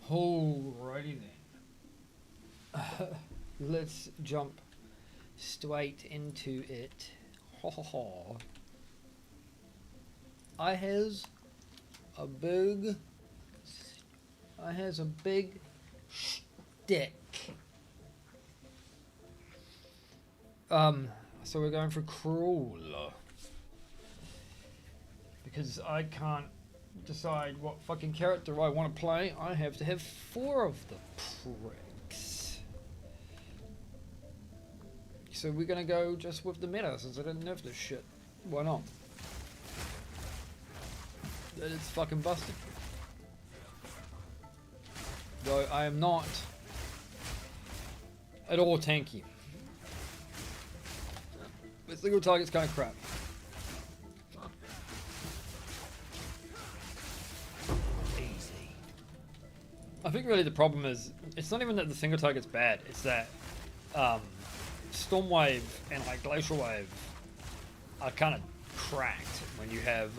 Alrighty then. Let's jump straight into it. Ho ho ho. I has a big stick. So we're going for crawl. Because I can't decide what fucking character I want to play. I have to have 4 of the pricks. So we're gonna go just with the meta since I didn't nerf this shit. Why not? That is fucking busted. Though I am not at all tanky. The single target's kind of crap. I think really the problem is, it's not even that the single target's bad, it's that Storm Wave and like Glacial Wave are kind of cracked when you have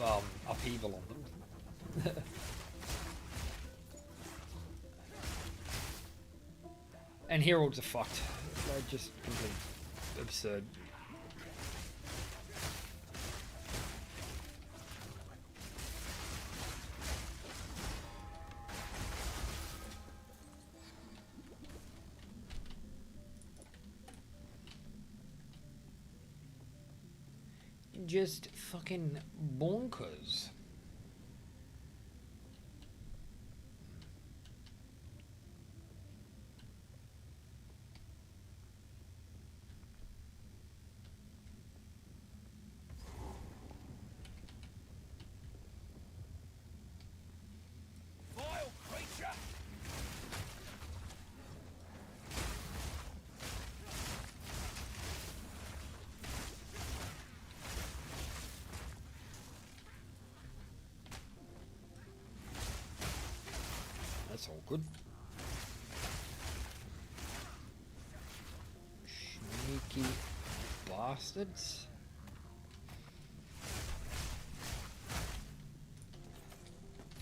upheaval on them. And Heralds are fucked. They're just completely absurd. Just fucking bonkers. Vile creature! That's all good. Sneaky bastards.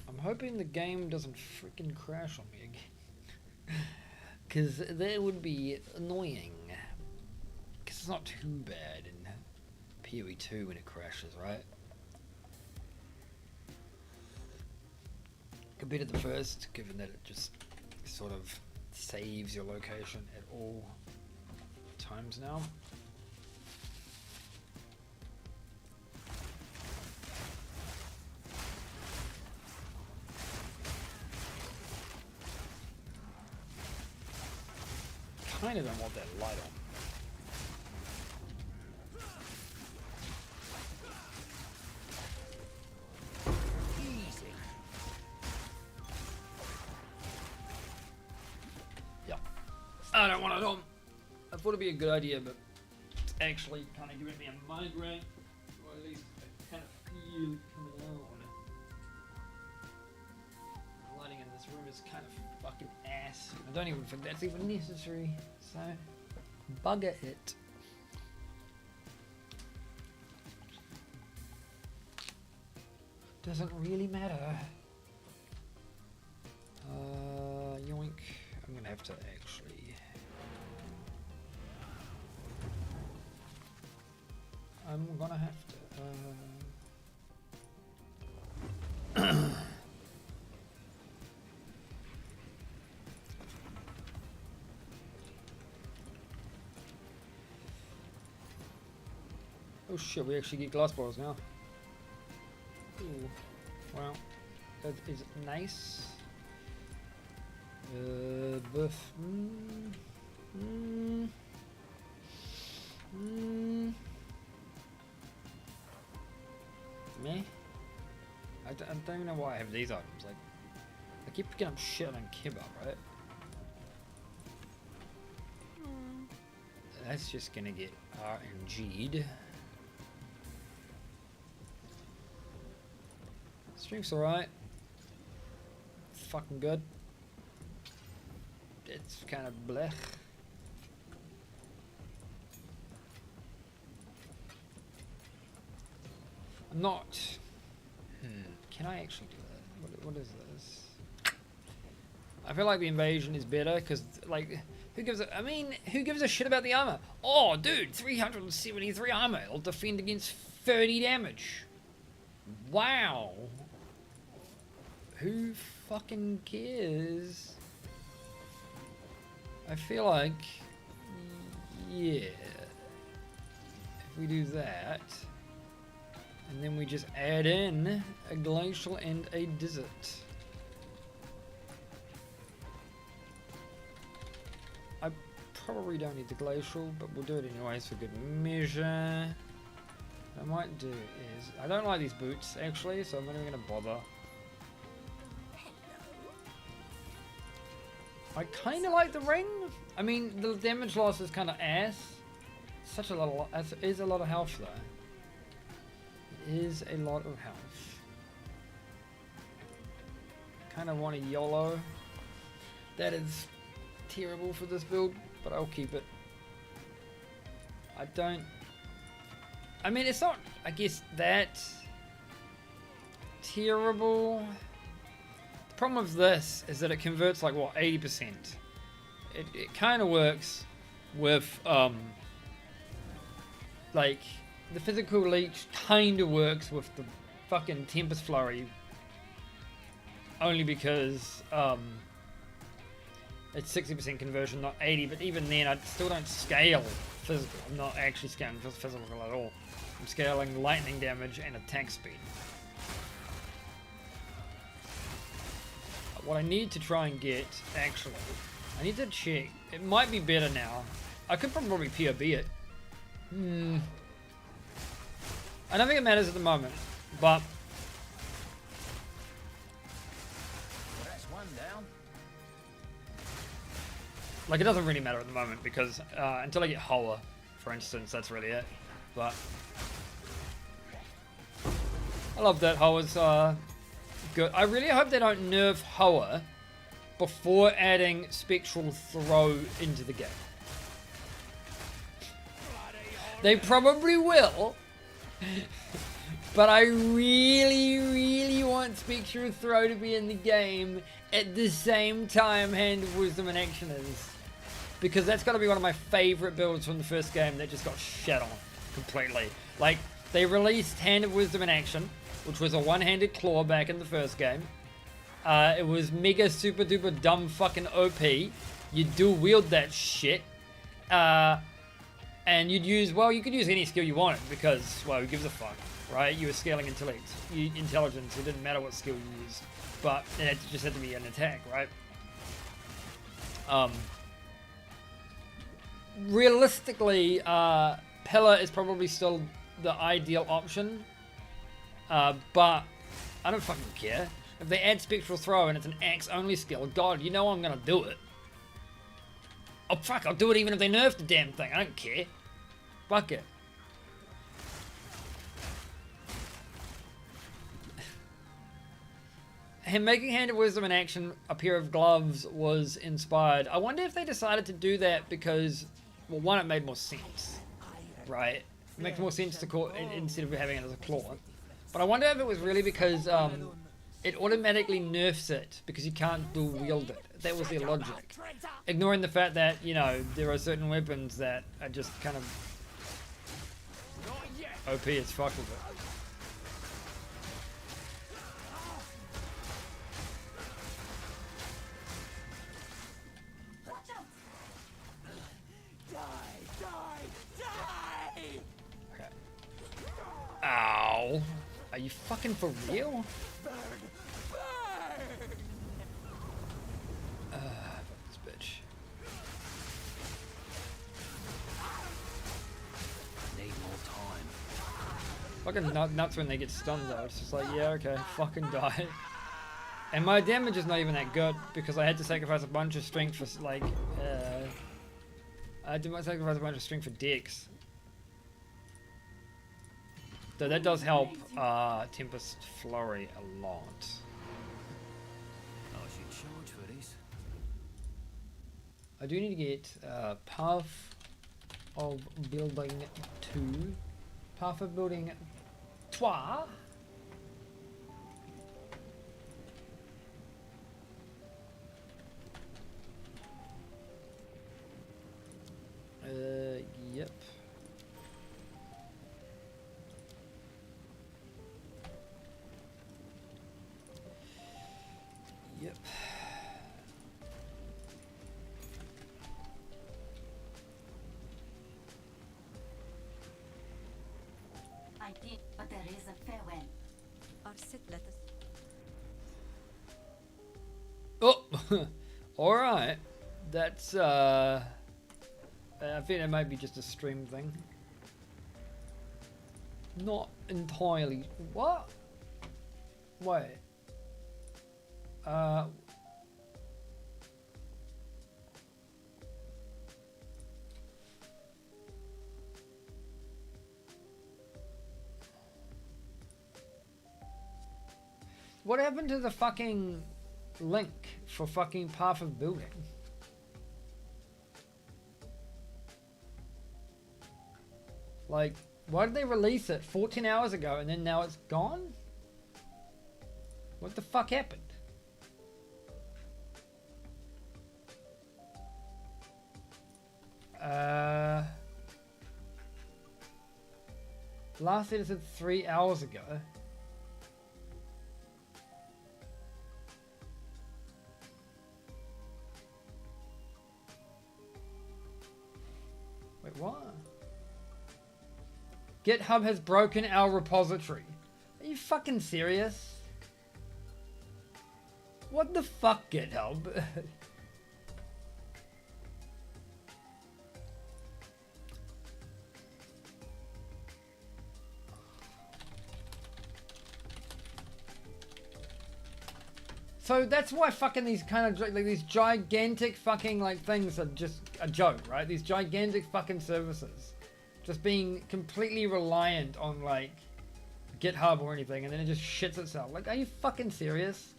I'm hoping the game doesn't freaking crash on me again. Because that would be annoying. Because it's not too bad in PoE 2 when it crashes, right? Compared to the first, given that it just sort of saves your location at all times now. Kinda don't want that light on. I don't want it on. I thought it'd be a good idea, but it's actually kind of giving me a migraine, or at least I kind of feel it coming on. The lighting in this room is kind of fucking ass. I don't even think that's even necessary, so bugger it. Doesn't really matter. Yoink. I'm gonna have to actually. I'm gonna have to. Oh shit, we actually get glass balls now. Ooh. Well, that is nice. Buff. Me? I don't even know why I have these items. Like, I keep picking up shit on Kibba, right? That's just gonna get RNG'd. Strength's alright. Fucking good. It's kind of blech. I'm not. Can I actually do that? What is this? I feel like the invasion is better because, like, who gives a, I mean, who gives a shit about the armor? Oh, dude, 373 armor. It'll defend against 30 damage. Wow. Who fucking cares? I feel like, yeah, if we do that, and then we just add in a glacial and a desert. I probably don't need the glacial, but we'll do it anyways for good measure. What I might do is, I don't like these boots actually, so I'm not even going to bother. I kind of like the ring. I mean, the damage loss is kind of ass. Such a lot of, it is a lot of health though. It is a lot of health. Kind of want a YOLO. That is terrible for this build, but I'll keep it. I don't. I mean, it's not, I guess, that terrible. The problem with this is that it converts like what, 80%. It kind of works with like the physical leech kind of works with the fucking Tempest Flurry only because it's 60% conversion, not 80. But even then, I still don't scale physical. I'm not actually scaling physical at all. I'm scaling lightning damage and attack speed. What I need to try and get, actually, I need to check. It might be better now. I could probably POB it. I don't think it matters at the moment, but That's one down. like it doesn't really matter at the moment because until I get Hoa, for instance, that's really it. But I love that Hoa's good. I really hope they don't nerf Hoa before adding Spectral Throw into the game. They probably will, but I really, really want Spectral Throw to be in the game at the same time Hand of Wisdom in Action is. Because that's got to be one of my favorite builds from the first game that just got shat on completely. Like, they released Hand of Wisdom in Action, which was a one-handed claw back in the first game. It was mega super duper dumb fucking OP. You dual wield that shit. And you'd use, well, you could use any skill you wanted because, well, who gives a fuck, right? You were scaling intelligence. It didn't matter what skill you used. But it just had to be an attack, right? Realistically, Pillar is probably still the ideal option. But I don't fucking care. If they add Spectral Throw and it's an axe only skill, God, you know I'm gonna do it. Oh fuck, I'll do it even if they nerf the damn thing. I don't care. Fuck it. And making Hand of Wisdom in Action a pair of gloves was inspired. I wonder if they decided to do that because, well, one, it made more sense, right? It makes more sense to call instead of having it as a claw. But I wonder if it was really because it automatically nerfs it because you can't dual wield it. That was their logic. Ignoring the fact that, you know, there are certain weapons that are just kind of OP as fuck with it. Okay. Ow. Are you fucking for real? This bitch. Need more time. Fucking nuts when they get stunned though. It's just like, yeah, okay, fucking die. And my damage is not even that good because I had to sacrifice a bunch of strength for like, I did sacrifice a bunch of strength for Dex. So that does help Tempest Flurry a lot. I should charge for this. I do need to get Path of Building 2. Path of Building 3. idea, but there is a farewell. Our sit let us. Oh, all right. That's I think it might be just a stream thing. Not entirely. What? Wait. What happened to the fucking link for fucking Path of Building? Like, why did they release it 14 hours ago and then now it's gone? What the fuck happened? Last edited 3 hours ago. Wait, what? GitHub has broken our repository. Are you fucking serious? What the fuck, GitHub? So that's why fucking these kind of like these gigantic fucking like things are just a joke, right? These gigantic fucking services just being completely reliant on like GitHub or anything, and then it just shits itself. Like, are you fucking serious?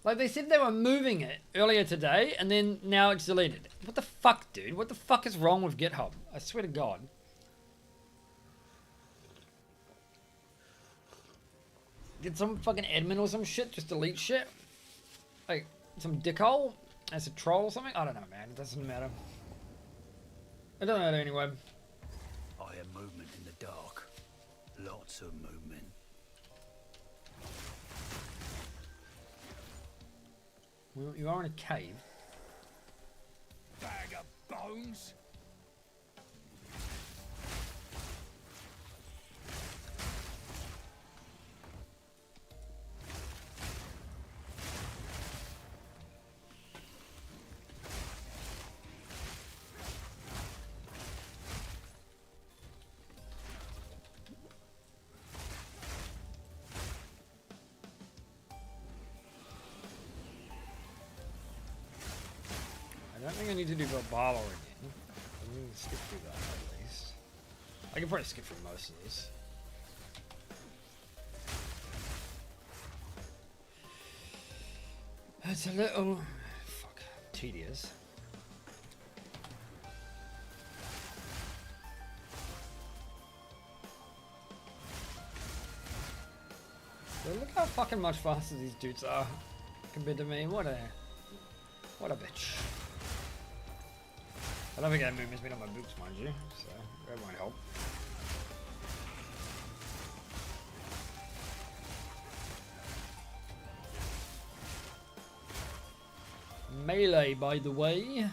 Like, they said they were moving it earlier today, and then now it's deleted. What the fuck, dude? What the fuck is wrong with GitHub? I swear to God. Did some fucking admin or some shit just delete shit? Like, some dickhole as a troll or something? I don't know, man. It doesn't matter. It doesn't matter anyway. I hear movement in the dark. Lots of movement. Well, you are in a cave. Bag of bones. I don't think I need to do Valhalla again. I'm going to skip through that at least. I can probably skip through most of this. It's a little... fuck. Tedious. So look how fucking much faster these dudes are compared to me. What a bitch. I don't think that movement's been on my boots, mind you, so that won't help. Melee, by the way.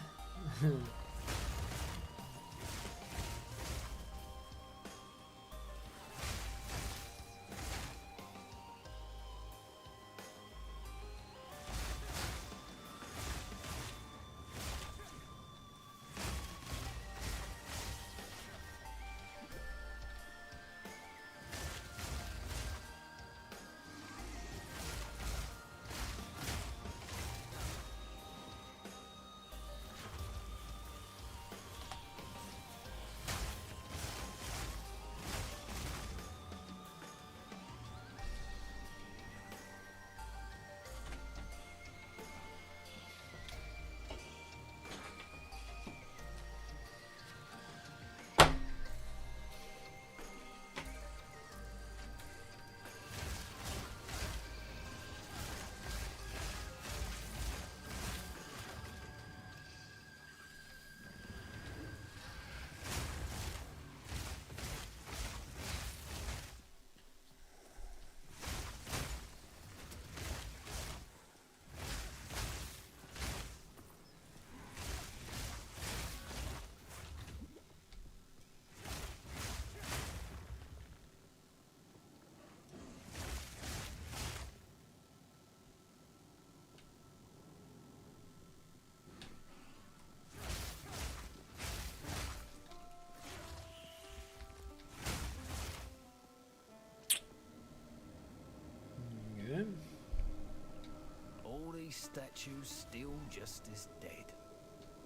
these statues still just as dead.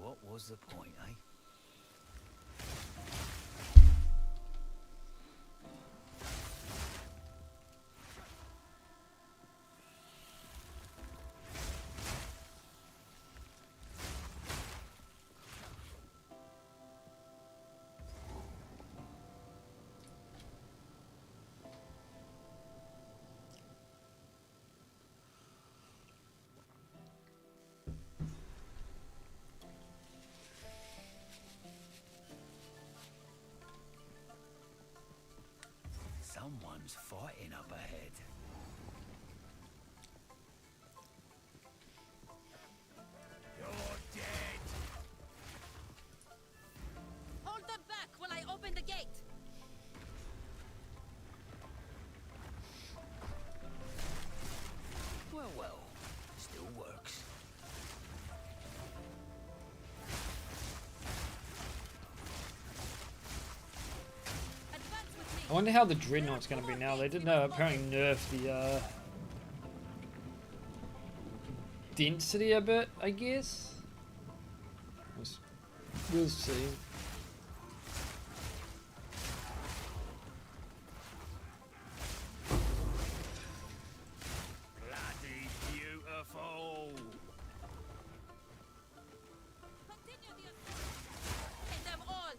What was the point, eh? Someone's fighting up ahead. You're dead. Hold them back while I open the gate. Well, still works. Advance with me. I wonder how the Dreadnought's going to be now. They did apparently nerf the density a bit, I guess. We'll see. Bloody beautiful. Continue the assault. Hit them all.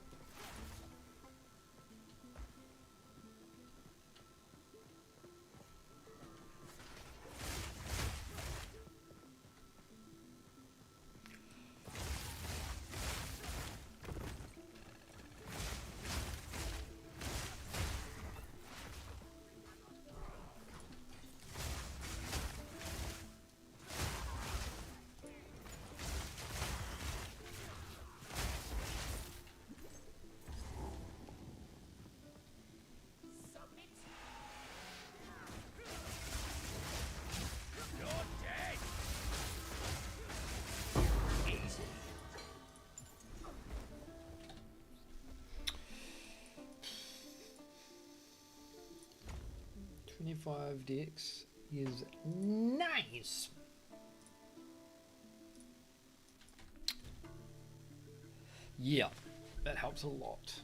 You're dead. Easy. 25 dex is nice. Yeah, that helps a lot.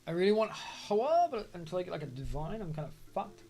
I really want Hoa, but until I get like a divine, I'm kind of fucked.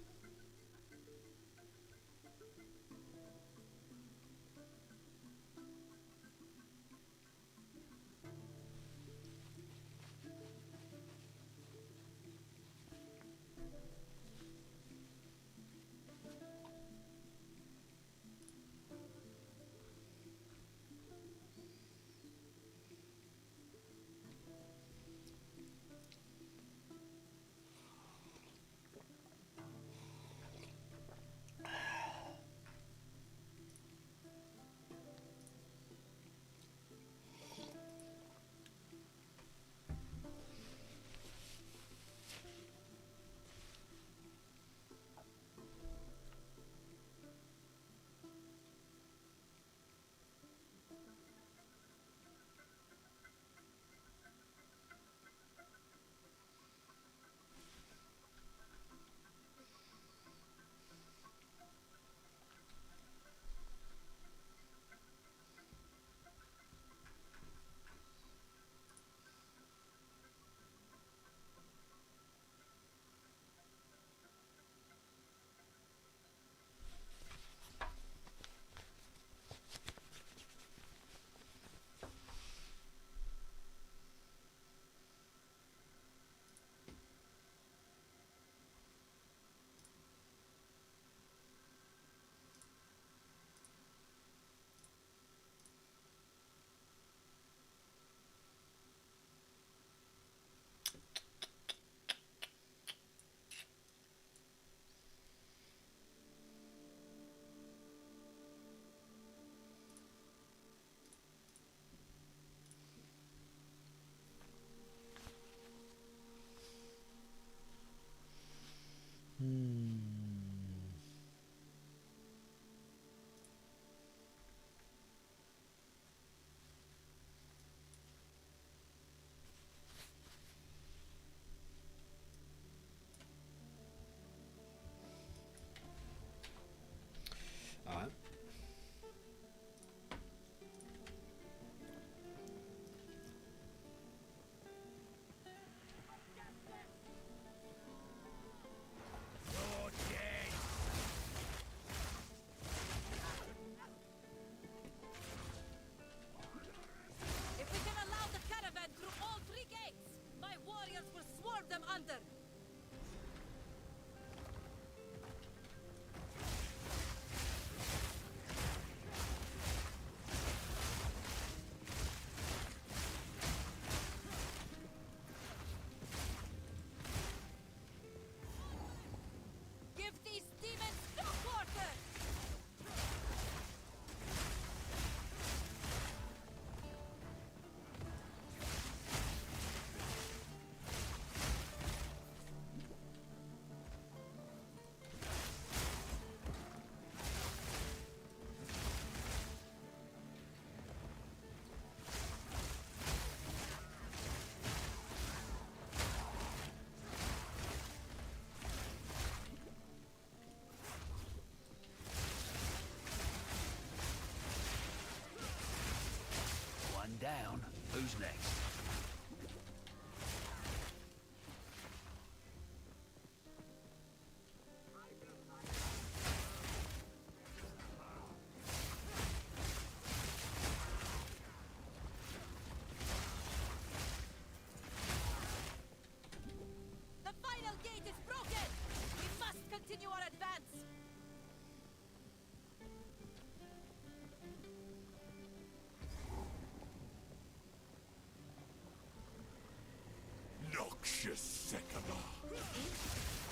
noxious Sekaba.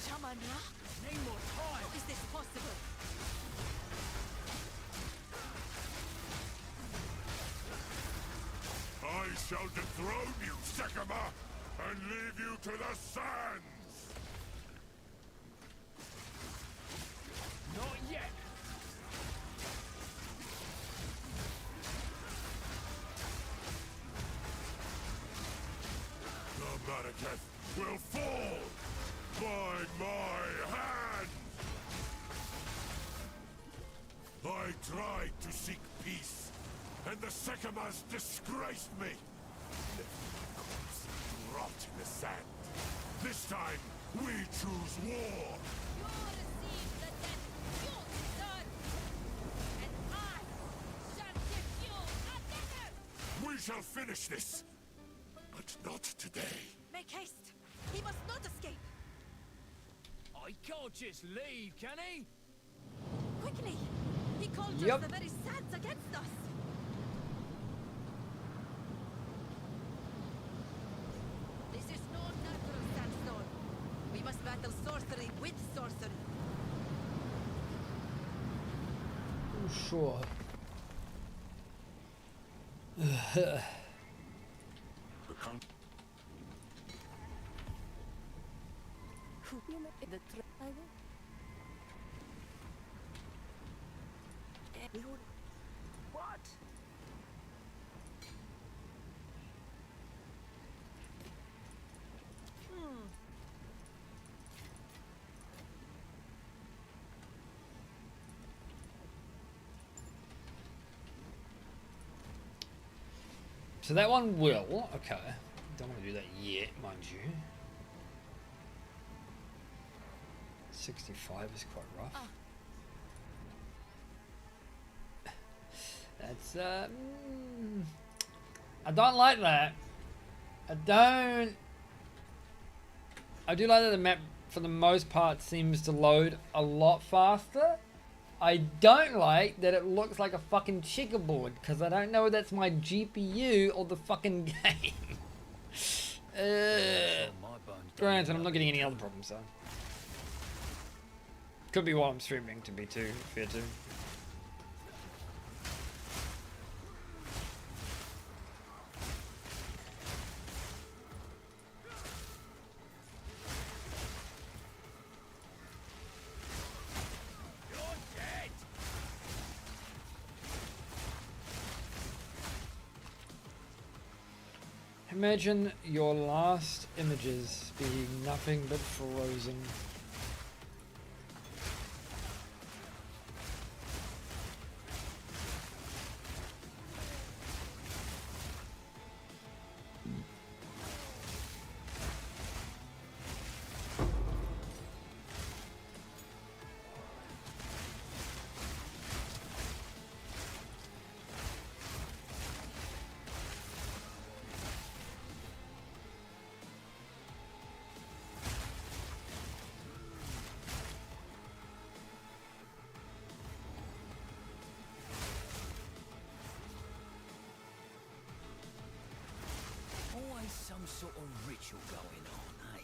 Shamana? Name more time. How is this possible? I shall dethrone you, Sekaba, and leave you to the sands! Not yet. The Maraketh will fall by my hand! I tried to seek peace, and the Sekabas disgraced me. Left my corpse to rot in the sand. This time, we choose war! You receive the death you deserve. And I shall give you a dagger. We shall finish this, but not today. Make haste. He must not escape. I can't just leave, can he? Quickly. He conjures Yep. the very sands against us. This is no natural sandstone. We must battle sorcery with sorcery. Sure. The trial. What? So that one will. Okay. Don't want to do that yet, mind you. 65 is quite rough. That's I don't like that. I do like that the map for the most part seems to load a lot faster. I don't like that it looks like a fucking checkerboard because I don't know if that's my GPU or the fucking game. Granted, I'm not getting any other problems though. Could be while I'm streaming, to be too fair to. Imagine your last images being nothing but frozen. Always some sort of ritual going on, eh?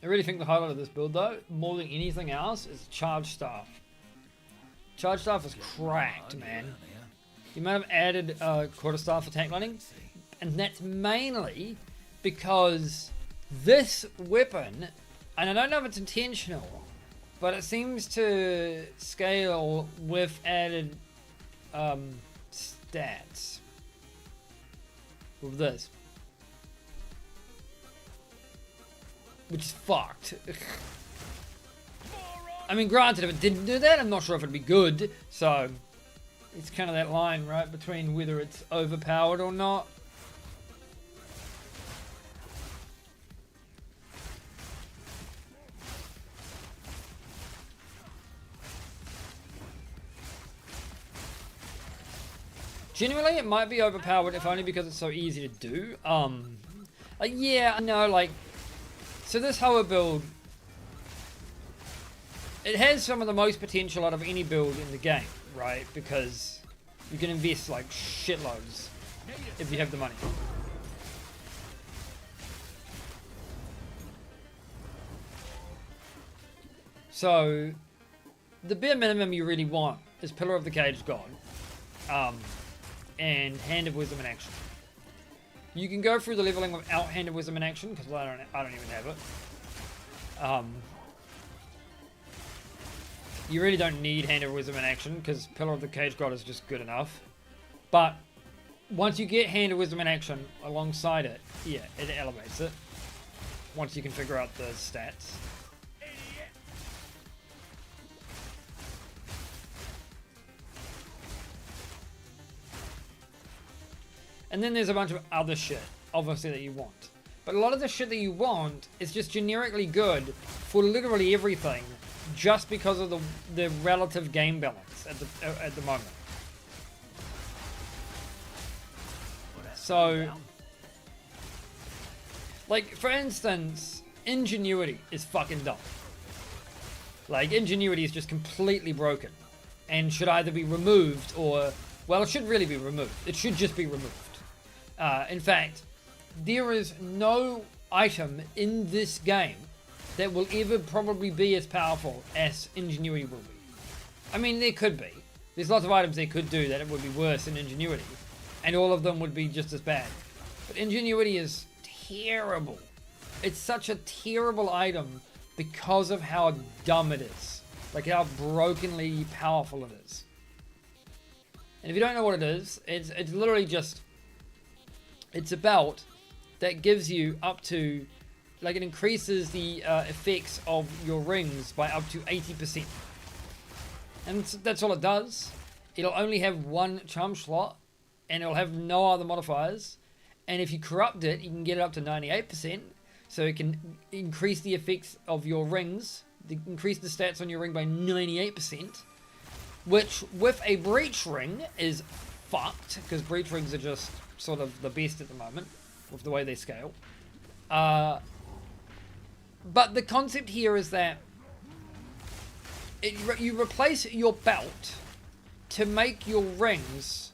I really think the highlight of this build though, more than anything else, is Charge Staff. Charge Staff is cracked, man. You might have added Quarterstaff for tank lining, and that's mainly because this weapon, and I don't know if it's intentional, but it seems to scale with added stats. With this. Which is fucked. I mean, granted, if it didn't do that, I'm not sure if it'd be good. So, it's kind of that line, right, between whether it's overpowered or not. Generally, it might be overpowered, if only because it's so easy to do. Like, yeah, I know, like, so this Hoa build, it has some of the most potential out of any build in the game, right? Because you can invest, like, shitloads if you have the money. So, the bare minimum you really want is Pillar of the Caged God, and Hand of Wisdom in Action. You can go through the leveling without Hand of Wisdom in Action, because I don't even have it. You really don't need Hand of Wisdom in Action, because Pillar of the Caged God is just good enough. But once you get Hand of Wisdom in Action alongside it, yeah, it elevates it. Once you can figure out the stats. And then there's a bunch of other shit, obviously, that you want. But a lot of the shit that you want is just generically good for literally everything, just because of the relative game balance at the moment. So, like, for instance, Ingenuity is fucking dumb. Like, Ingenuity is just completely broken, and should either be removed or, well, it should really be removed. It should just be removed. In fact, there is no item in this game that will ever probably be as powerful as Ingenuity will be. I mean, there could be. There's lots of items they could do that it would be worse than Ingenuity, and all of them would be just as bad. But Ingenuity is terrible. It's such a terrible item because of how dumb it is. Like, how brokenly powerful it is. And if you don't know what it is, it's literally just... It's a belt that gives you up to, like, it increases the effects of your rings by up to 80%. And that's all it does. It'll only have one charm slot, and it'll have no other modifiers. And if you corrupt it, you can get it up to 98%. So it can increase the effects of your rings, increase the stats on your ring by 98%. Which, with a breach ring, is fucked, because breach rings are just sort of the best at the moment with the way they scale. But the concept here is that you replace your belt to make your rings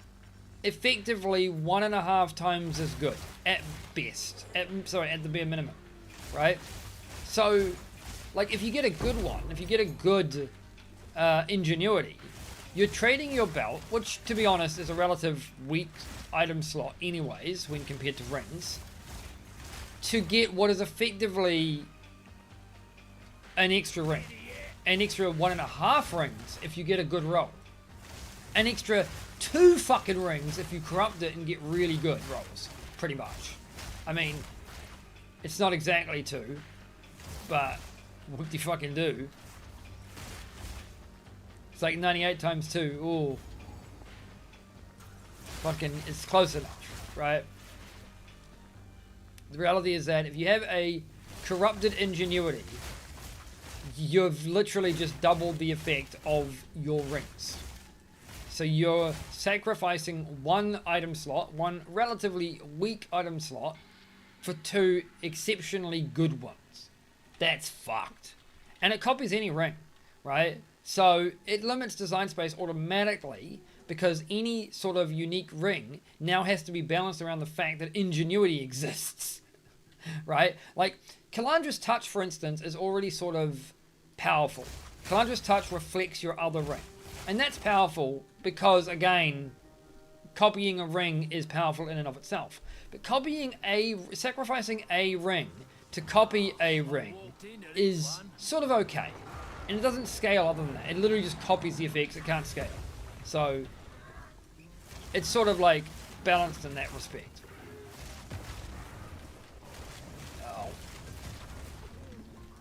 effectively 1.5 times as good at best. At the bare minimum, right? So, like, if you get a good one, if you get a good Ingenuity, you're trading your belt, which, to be honest, is a relative weak item slot anyways when compared to rings, to get what is effectively an extra ring. An extra 1.5 rings if you get a good roll. An extra 2 fucking rings if you corrupt it and get really good rolls. Pretty much. I mean, it's not exactly 2, but what do you fucking do? It's like 98 times 2. Ooh. Fucking, it's close enough, right? The reality is that if you have a corrupted Ingenuity, you've literally just doubled the effect of your rings. So you're sacrificing one item slot, one relatively weak item slot, for 2 exceptionally good ones. That's fucked. And it copies any ring, right? So it limits design space automatically, because any sort of unique ring now has to be balanced around the fact that Ingenuity exists, right? Like, Kalandra's Touch, for instance, is already sort of powerful. Kalandra's Touch reflects your other ring. And that's powerful because, again, copying a ring is powerful in and of itself. But sacrificing a ring to copy a ring is sort of okay. And it doesn't scale other than that. It literally just copies the effects. It can't scale. So, it's sort of like balanced in that respect. Oh.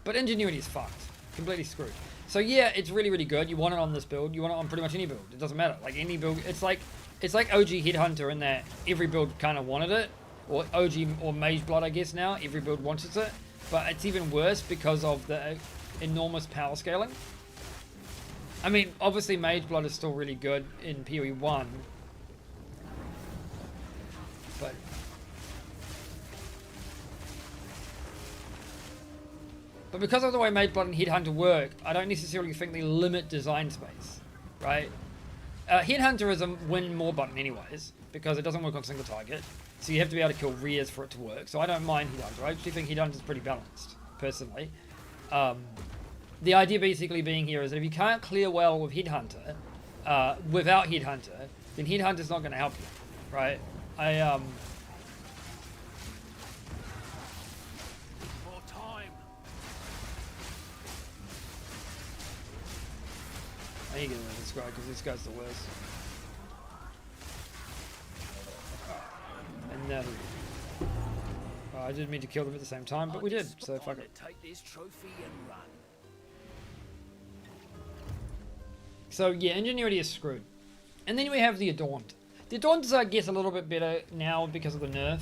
But Ingenuity is fucked. Completely screwed. So yeah, it's really, really good. You want it on this build. You want it on pretty much any build. It doesn't matter. Like any build. It's like OG Headhunter in that every build kind of wanted it. Or OG or Mage Blood, I guess now. Every build wants it. But it's even worse because of the enormous power scaling. I mean, obviously Mage Blood is still really good in PoE 1. But because of the way Mage Blood and Headhunter work, I don't necessarily think they limit design space, right? Headhunter is a win more button anyways, because it doesn't work on single target. So you have to be able to kill rears for it to work. So I don't mind Headhunter. I actually think Headhunter is pretty balanced, personally. The idea basically being here is that if you can't clear well with Headhunter, without Headhunter, then Headhunter's not going to help you, right? More time. I need to get rid of this guy because this guy's the worst. And now I didn't mean to kill them at the same time, but we did, so fuck it. Take this trophy and run. So yeah, Ingenuity is screwed. And then we have the Adorned. The Adorned is, I guess, a little bit better now because of the nerf.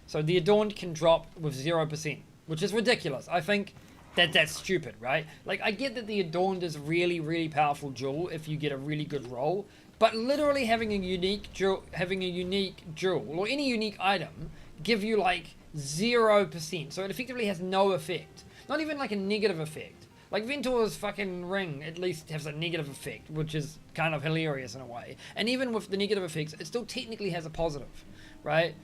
So the Adorned can drop with 0%, which is ridiculous. I think that that's stupid, right? Like, I get that the Adorned is really, really powerful jewel if you get a really good roll, but literally having a unique jewel, or any unique item, give you like 0%. So it effectively has no effect. Not even like a negative effect. Like Ventor's fucking ring at least has a negative effect, which is kind of hilarious in a way. And even with the negative effects, it still technically has a positive, right?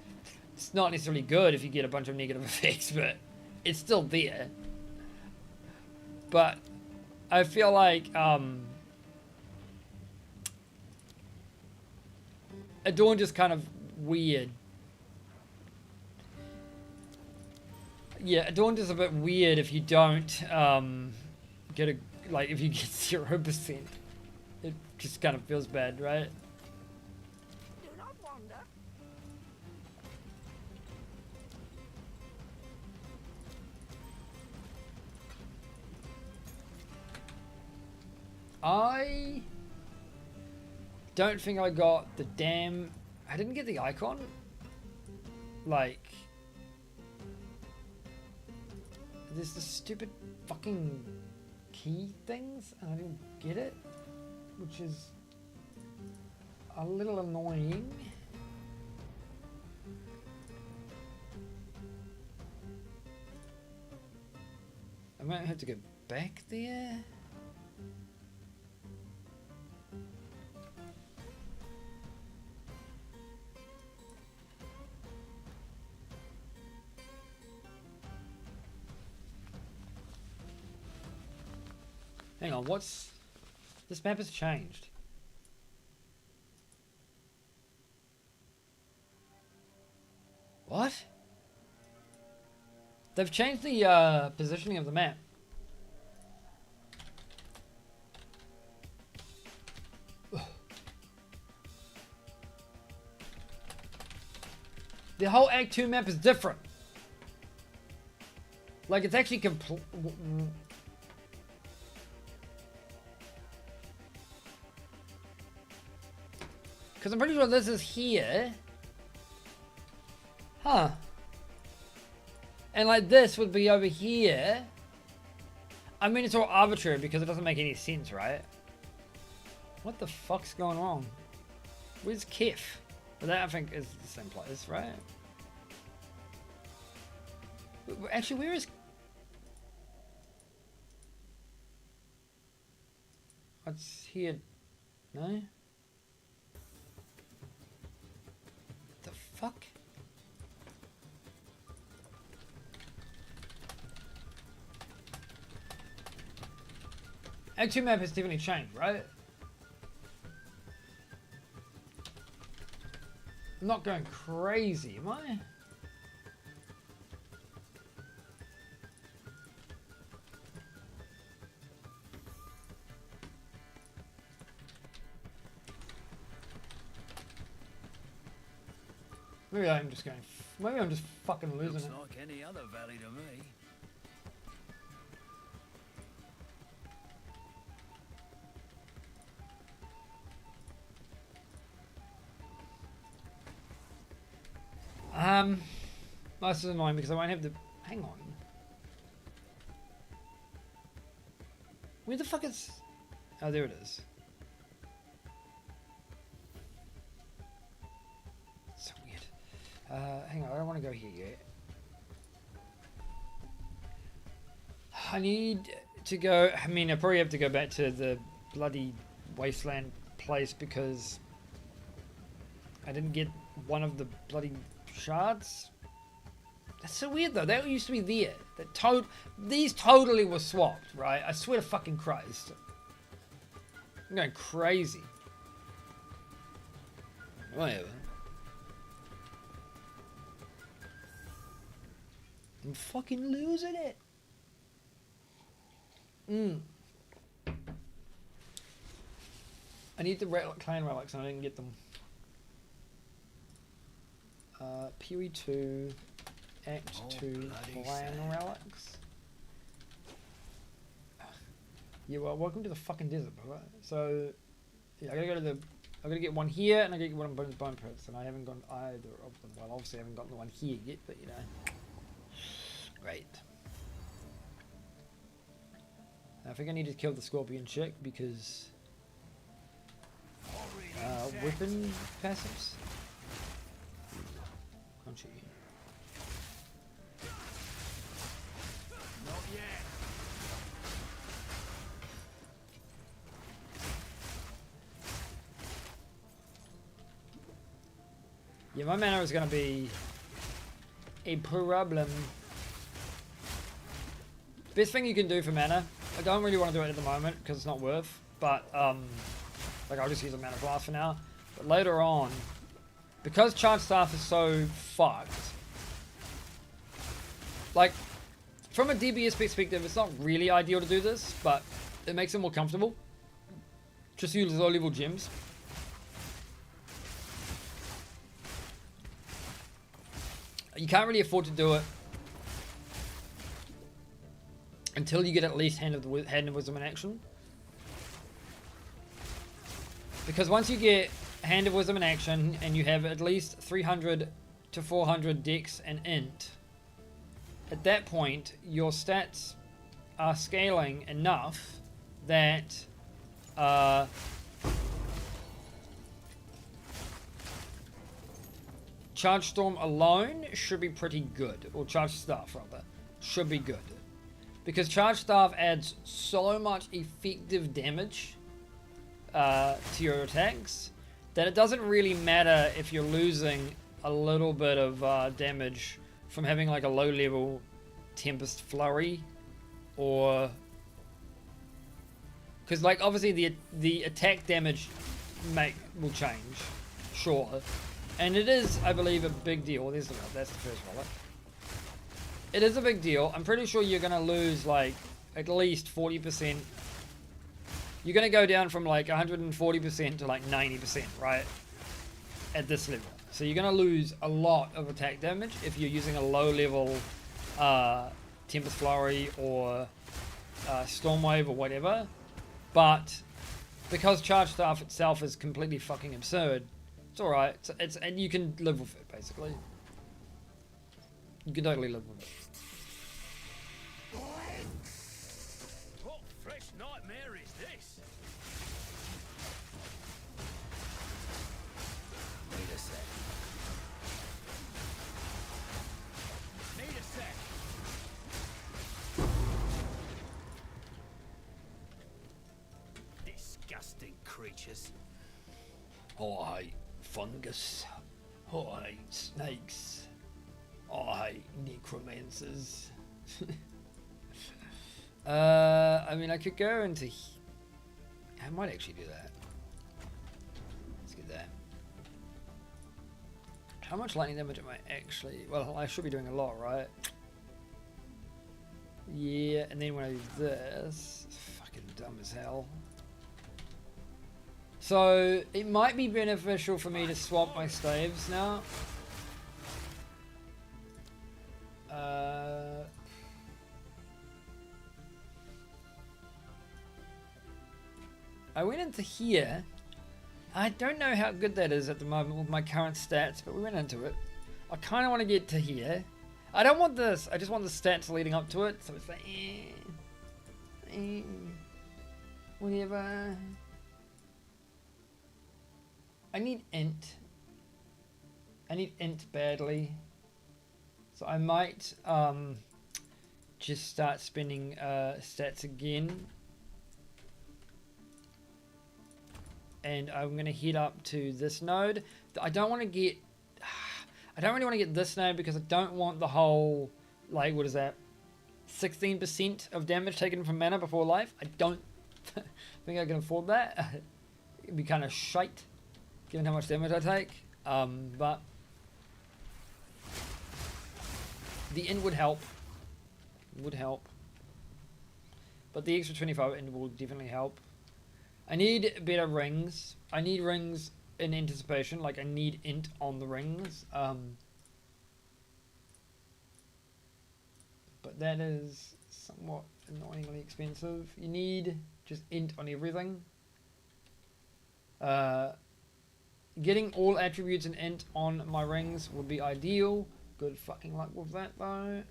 It's not necessarily good if you get a bunch of negative effects, but it's still there. But I feel like Adorned is kind of weird. Yeah, Adorned is a bit weird if you don't get a, like, if you get 0%. It just kind of feels bad, right? Do not wander. I don't think I got the damn... I didn't get the icon. Like... There's the stupid fucking key things, and I didn't get it, which is a little annoying. I might have to go back there. Hang on, what's... This map has changed. What? They've changed the positioning of the map. Ugh. The whole Act 2 map is different. Like, it's actually complete... Because I'm pretty sure this is here. Huh. And like this would be over here. I mean, it's all arbitrary because it doesn't make any sense, right? What the fuck's going on? Where's Kef? But that, I think, is the same place, right? Actually, where is... What's here? No? The fuck? Act 2 map has definitely changed, right? I'm not going crazy, am I? Maybe I'm just going... Maybe I'm just fucking losing Looks it. like any other valley to me. This is annoying because I won't have the... Hang on. Where the fuck is... Oh, there it is. So weird. Hang on, I don't want to go here yet. I need to go. I mean, I probably have to go back to the bloody wasteland place because I didn't get one of the bloody shards. That's so weird though. That used to be there. These totally were swapped, right? I swear to fucking Christ. I'm going crazy. Whatever. I'm fucking losing it. I need the clan relics and I didn't get them. PoE 2, Act 2, clan relics. Yeah, well, welcome to the fucking desert, brother. So, yeah, I gotta get one here and I gotta get one on Bone Pits, and I haven't gotten either of them. Well, obviously I haven't gotten the one here yet, but you know. Great. I think I need to kill the scorpion chick because weapon passives. Can't shoot you. Not yet. Yeah, my mana is gonna be a problem. Best thing you can do for mana, I don't really want to do it at the moment because it's not worth, but like I'll just use a mana blast for now. But later on, because charge staff is so fucked, like from a DBS perspective, it's not really ideal to do this, but it makes it more comfortable. Just use low level gems. You can't really afford to do it until you get at least Hand of Wisdom in action. Because once you get Hand of Wisdom in action and you have at least 300 to 400 dex and int, at that point your stats are scaling enough that Charge Storm alone should be pretty good, or Charge Staff rather, should be good. Because Charge Staff adds so much effective damage to your attacks that it doesn't really matter if you're losing a little bit of damage from having like a low level Tempest Flurry, or because like obviously the attack damage will change, sure, and it is, I believe, a big deal. That's the first wallet. It is a big deal. I'm pretty sure you're gonna lose like at least 40%. You're gonna go down from like 140% to like 90%, right? At this level. So you're gonna lose a lot of attack damage if you're using a low level Tempest Flurry or Stormwave or whatever. But because Charge Staff itself is completely fucking absurd, it's alright. And you can live with it, basically. You can totally live with it. What fresh nightmare is this? Need a sec. Need a sec. Disgusting creatures. I hate fungus. I hate snakes. I hate necromancers. I mean, I could go into... I might actually do that. Let's get that. How much lightning damage am I actually... Well, I should be doing a lot, right? Yeah, and then when I do this... It's fucking dumb as hell. So, it might be beneficial for me to swap my staves now. I went into here. I don't know how good that is at the moment with my current stats, but we went into it. I kind of want to get to here. I don't want this. I just want the stats leading up to it. So it's like, whatever. I need int. I need int badly. So I might just start spending stats again. And I'm going to head up to this node. I don't want to get... I don't really want to get this node because I don't want the whole... Like, what is that? 16% of damage taken from mana before life. I don't think I can afford that. It'd be kind of shite, given how much damage I take. But... the int would help. Would help. But the extra 25 int will definitely help. I need better rings. I need rings in anticipation. Like, I need int on the rings. But that is somewhat annoyingly expensive. You need just int on everything. Getting all attributes and int on my rings would be ideal. Good fucking luck with that, though.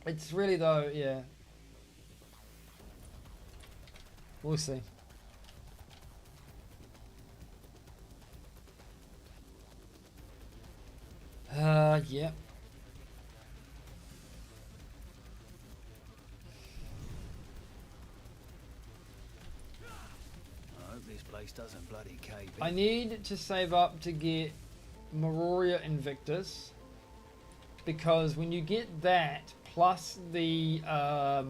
It's really, though, yeah. We'll see. Yeah. I hope this place doesn't bloody cave in. I need to save up to get Mororia Invictus, because when you get that plus the I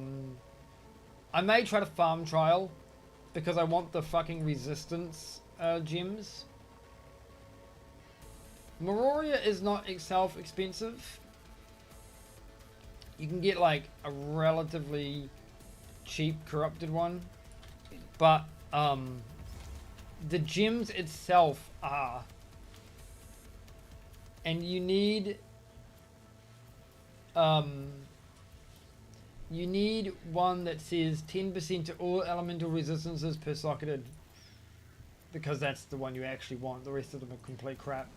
may try to farm trial because I want the fucking resistance gems. Mororia is not itself expensive. You can get like a relatively cheap corrupted one, but the gems itself are, and you need one that says 10% to all elemental resistances per socketed, because that's the one you actually want. The rest of them are complete crap.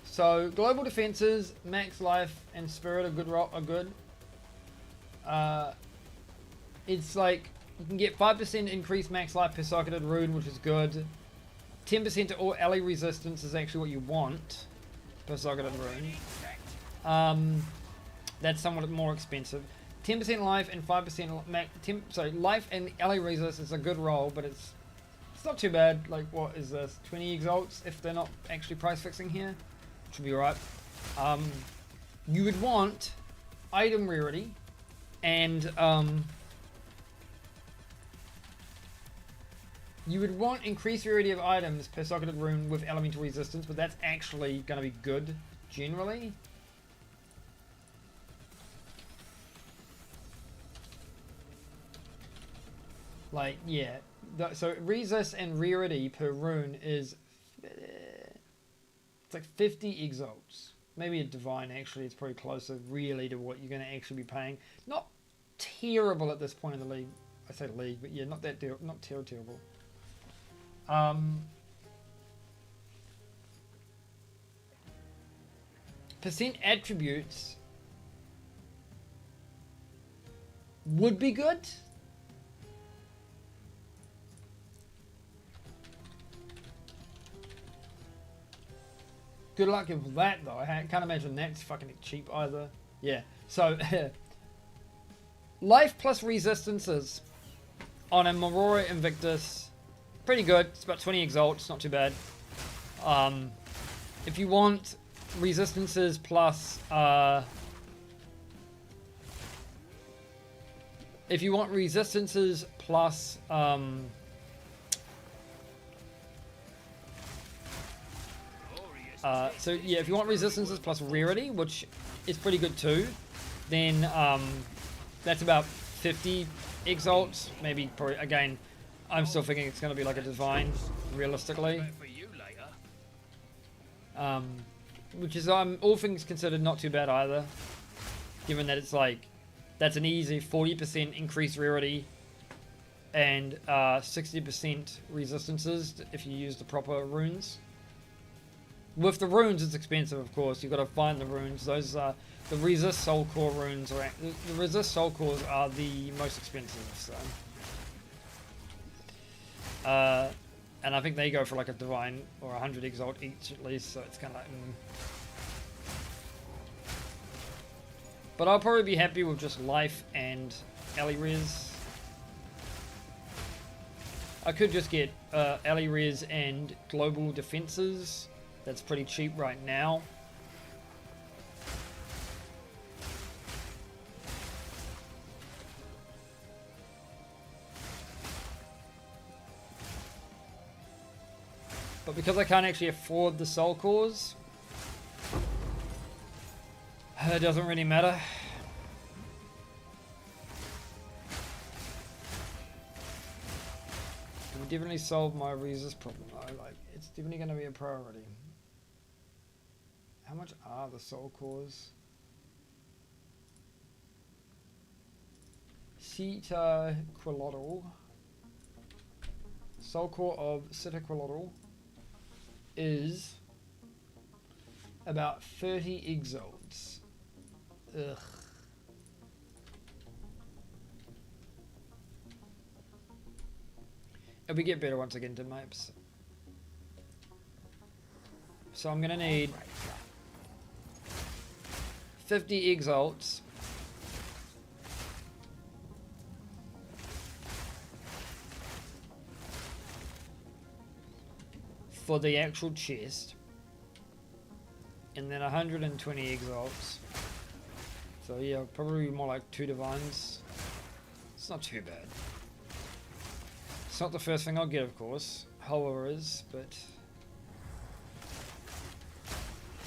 So global defenses, max life, and spirit are good. It's like you can get 5% increased max life per socketed rune, which is good. 10% to all ally resistance is actually what you want per socketed rune. That's somewhat more expensive. 10% life and 5% life and ally resist is a good roll, but it's not too bad. Like, what is this? 20 exalts if they're not actually price fixing here, which would be alright. You would want item rarity and you would want increased rarity of items per socketed rune with elemental resistance, but that's actually going to be good generally. Like, yeah. So resist and rarity per rune is... it's like 50 exalts. Maybe a divine, actually. It's probably closer, really, to what you're going to actually be paying. Not terrible at this point in the league. I say league, but yeah, not that not terrible. Percent attributes would be good. Good luck with that, though. I can't imagine that's fucking cheap either. Yeah. So, life plus resistances on a Mororia Invictus, pretty good. It's about 20 exalts, not too bad. If you want resistances plus so yeah, if you want resistances plus rarity, which is pretty good too, then that's about 50 exalts, maybe. Probably, again, I'm still thinking it's going to be like a divine, realistically. Which is, all things considered, not too bad either, given that it's like, that's an easy 40% increased rarity and 60% resistances if you use the proper runes. With the runes, it's expensive, of course. You've got to find the runes. Those The resist soul core runes are the resist soul cores are the most expensive, so and I think they go for like a divine or 100 exalt each at least, so it's kind of like But I'll probably be happy with just life and alley res. I could just get alley res and global defenses. That's pretty cheap right now. But because I can't actually afford the soul cores, it doesn't really matter. It would definitely solve my resist problem though. Like, it's definitely going to be a priority. How much are the soul cores? Citaquilodal. Soul core of Citaquilodal is about 30 exalts. Ugh. It'll get better once I get into maps. So I'm gonna need 50 exalts. For the actual chest. And then 120 exalts. So yeah, probably more like 2 divines. It's not too bad. It's not the first thing I'll get, of course. However is, but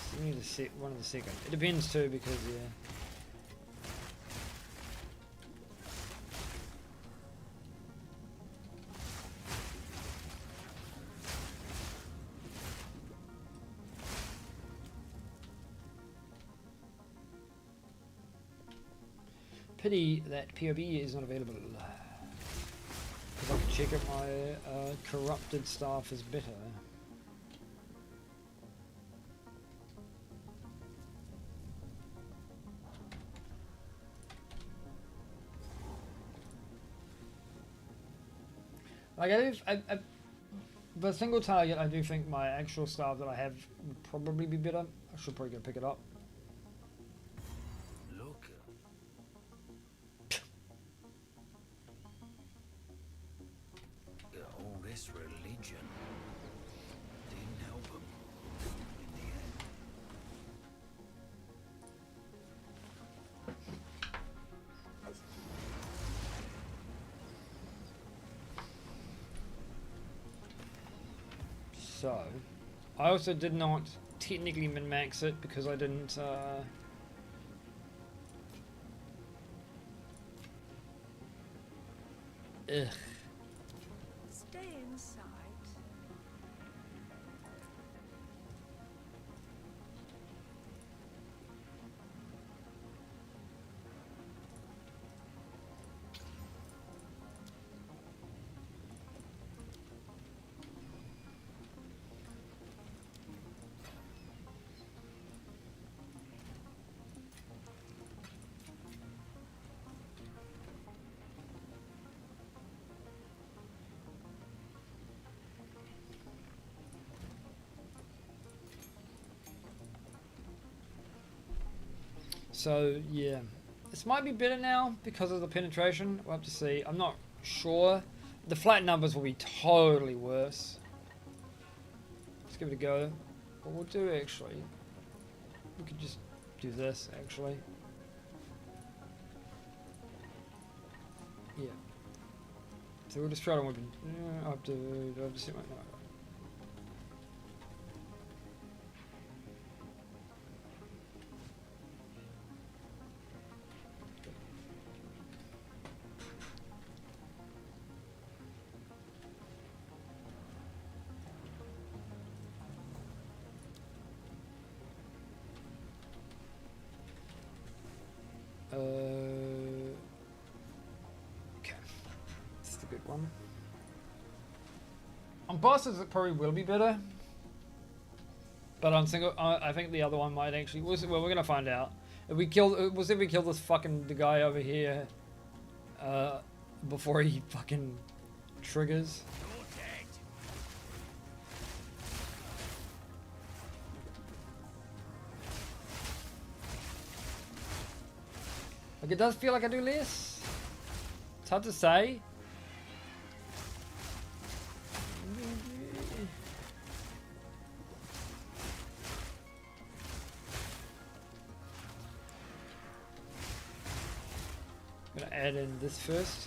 still need one of the second. It depends too, because yeah. Pity that POB is not available. Because I can check if my corrupted staff is better. Like the single target, I do think my actual staff that I have would probably be better. I should probably go pick it up. This religion didn't help him in the end. So, I also did not technically min-max it because I didn't ugh. Stay inside. So yeah, this might be better now because of the penetration. We'll have to see. I'm not sure. The flat numbers will be totally worse. Let's give it a go. What we'll do actually, we could just do this actually. Yeah. So we'll just try to weapon. I have to set my. No. Okay, this is the good one. On bosses, it probably will be better, but on single, I think the other one might actually. Well, we're gonna find out. If we kill, we'll see if we kill this fucking the guy over here, before he fucking triggers. You're dead. Like, it does feel like I do less. It's hard to say. I'm gonna add in this first.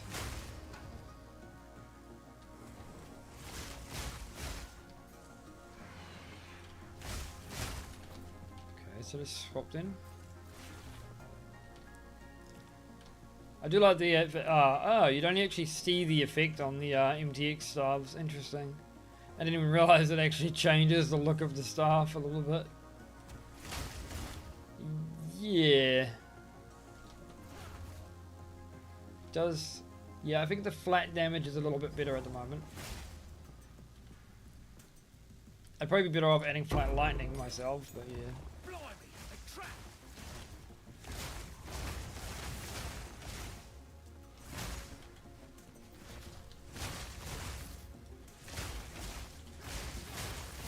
Okay, so this swapped in. I do like the oh, you don't actually see the effect on the MTX staffs. Interesting. I didn't even realize it actually changes the look of the staff a little bit. Yeah. Does, yeah, I think the flat damage is a little bit better at the moment. I'd probably be better off adding flat lightning myself, but yeah. Blimey, a trap.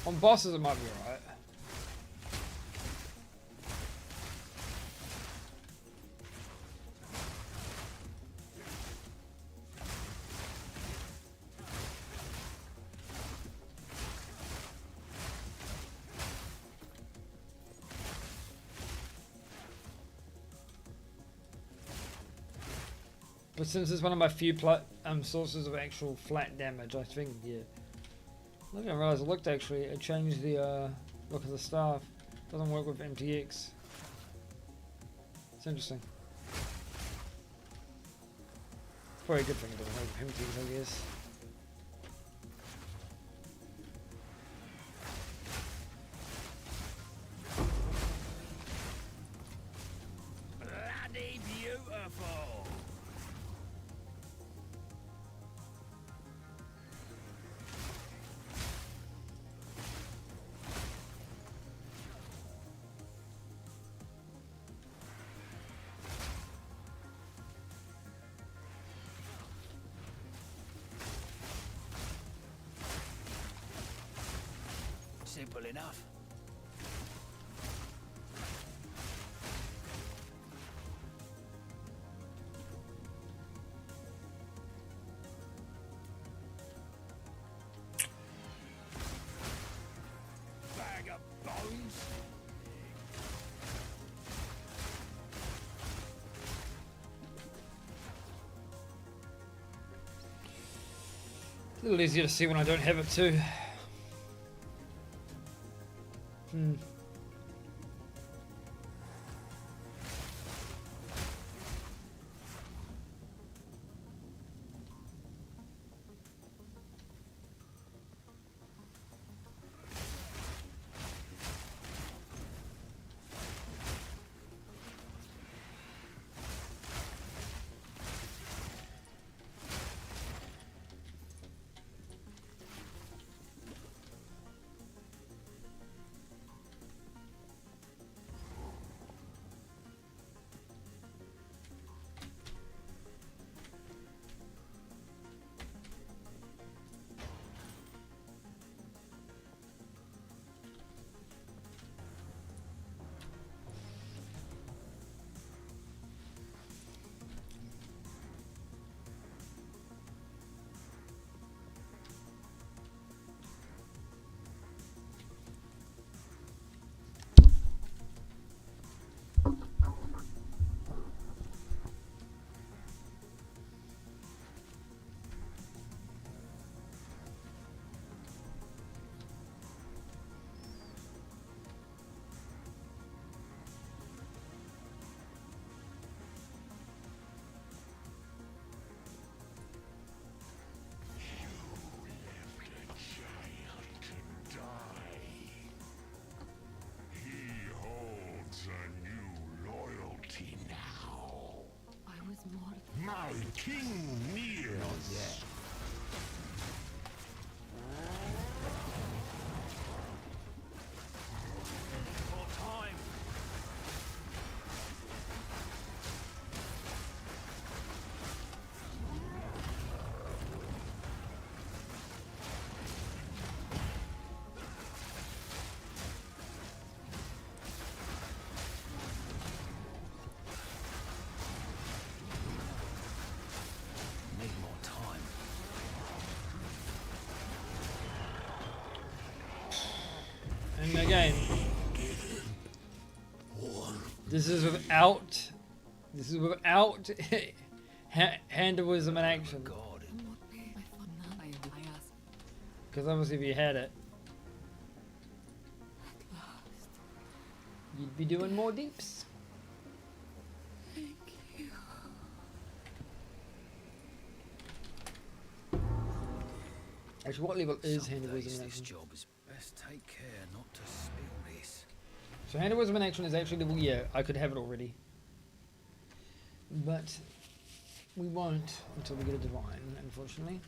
On bosses it might be alright. But since it's one of my few sources of actual flat damage, I think, yeah. I didn't realize it looked actually, it changed the look of the staff. Doesn't work with MTX. It's interesting. It's probably a good thing it doesn't work with MTX, I guess. Bloody beautiful. Simple enough. Bag of bones. A little easier to see when I don't have it too. My king nears. For time. This is without. This is without handleism in action. God. Because obviously, if you had it, you'd be doing more deeps. Actually, what level is Some handleism days in this action? job is best take care not to spill this. So handleism in action is actually level. Yeah, I could have it already, but we won't until we get a divine, unfortunately.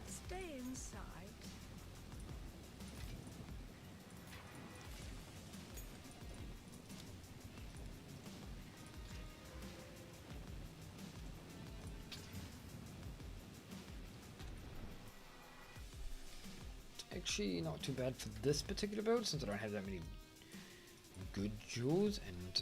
Stay inside. Actually, not too bad for this particular build since I don't have that many good jewels, and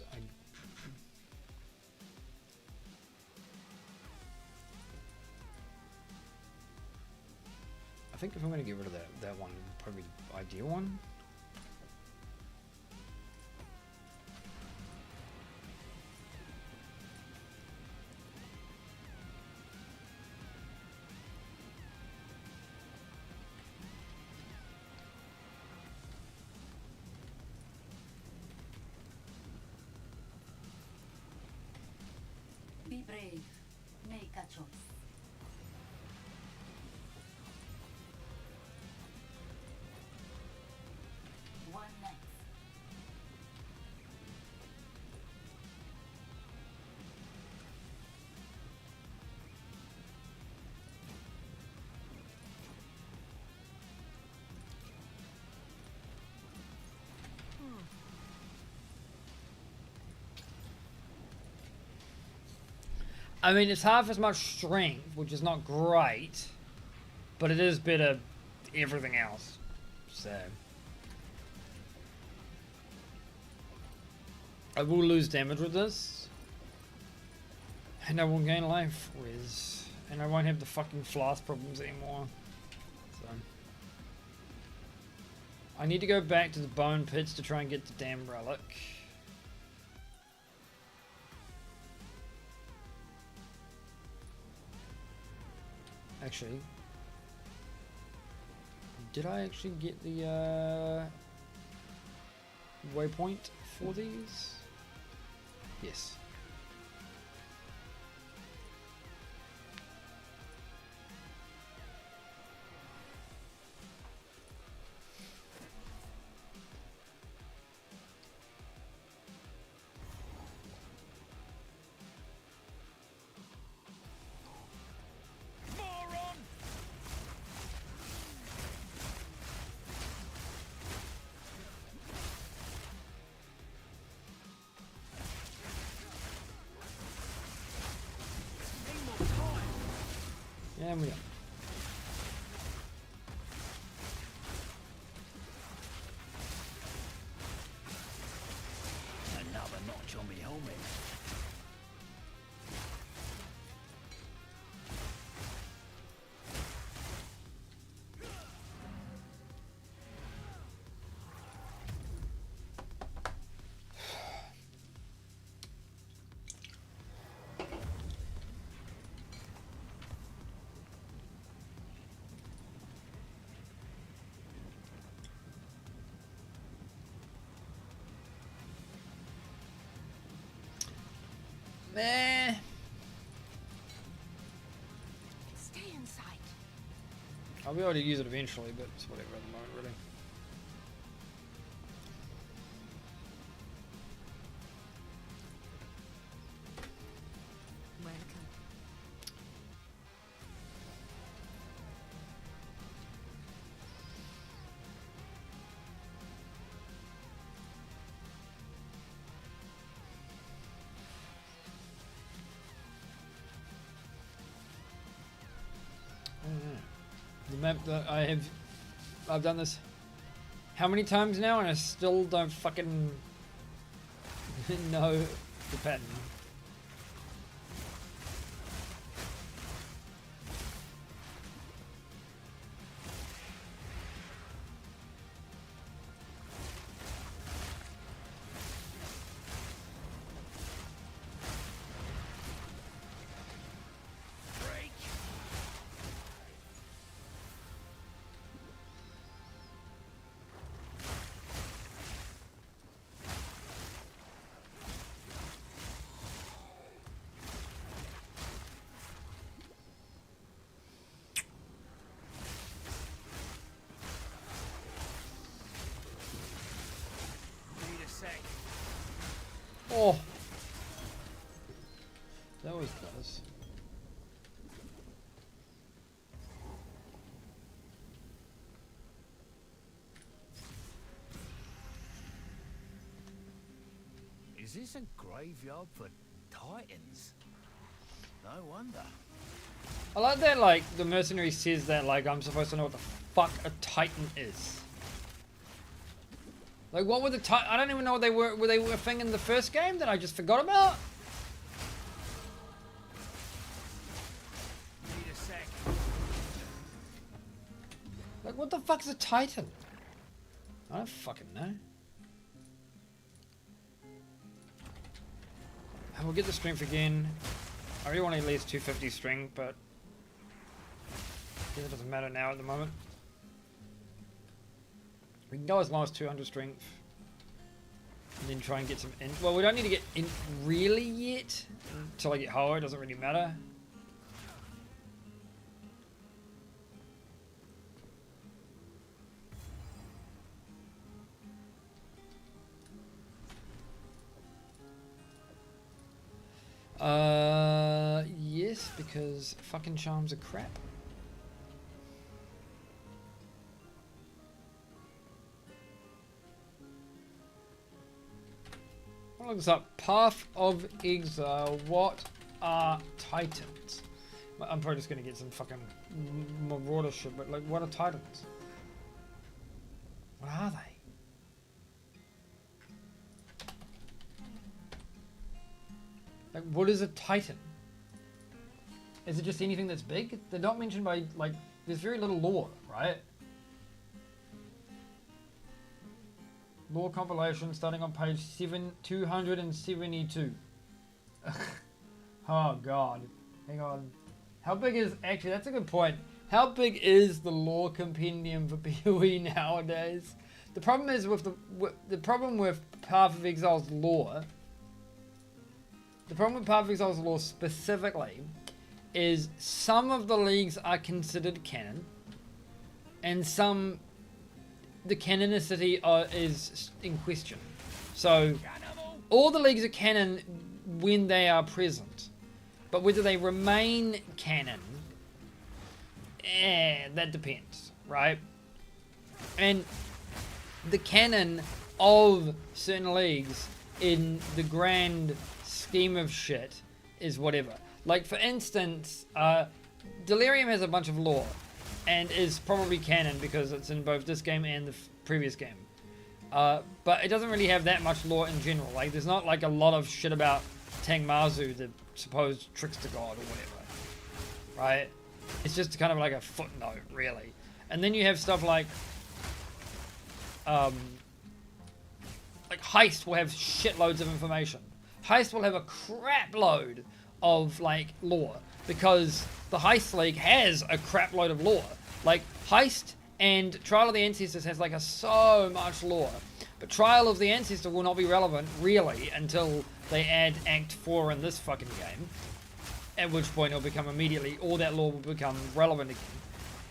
I think if I'm going to get rid of that one, probably the ideal one. Be brave. Make a choice. One night. I mean, it's half as much strength, which is not great, but it is better everything else. So I will lose damage with this, and I will gain life res, and I won't have the fucking flask problems anymore. So I need to go back to the bone pits to try and get the damn relic. Actually, did I actually get the waypoint for these? Yes. And we go. Another notch on me helmet. Meh. Stay inside. I'll be able to use it eventually, but it's whatever at the moment, really. Welcome. The map that I have I've done this how many times now, and I still don't fucking know the pattern. Oh, that was close. Is this a graveyard for titans? No wonder. I like that, like, the mercenary says that, like, I'm supposed to know what the fuck a titan is. Like, what were the Titans? I don't even know what they were. Were they a thing in the first game that I just forgot about? Need a sec. Like, what the fuck's a Titan? I don't fucking know. And we'll get the strength again. I really want at least 250 strength, but I guess it doesn't matter now at the moment. We can go as low as 200 strength. And then try and get some in. Well, we don't need to get in really yet. Until I get Ho, it doesn't really matter. Yes, because fucking charms are crap. I'll look this up. Path of Exile. What are Titans? I'm probably just gonna get some fucking Marauder shit, but like, what are Titans? What are they? Like, what is a Titan? Is it just anything that's big? They're not mentioned by, like, there's very little lore, right? Lore compilation starting on page 272. Oh god. Hang on. How big is, actually that's a good point. How big is the lore compendium for PoE nowadays? The problem is with the problem with Path of Exile's lore. The problem with Path of Exile's lore specifically is some of the leagues are considered canon, and some the canonicity is in question. So all the leagues are canon when they are present, but whether they remain canon, that depends, right? And the canon of certain leagues in the grand scheme of shit is whatever. Like, for instance, Delirium has a bunch of lore and is probably canon because it's in both this game and the previous game. But it doesn't really have that much lore in general. Like, there's not like a lot of shit about Tangmazu, the supposed trickster god or whatever, right? It's just kind of like a footnote, really. And then you have stuff like Heist will have shitloads of information. Heist will have a crap load of like lore because the Heist League has a crap load of lore. Like Heist and Trial of the Ancestors has like so much lore, but Trial of the Ancestor will not be relevant really until they add Act 4 in this fucking game, at which point it'll become immediately, all that lore will become relevant again.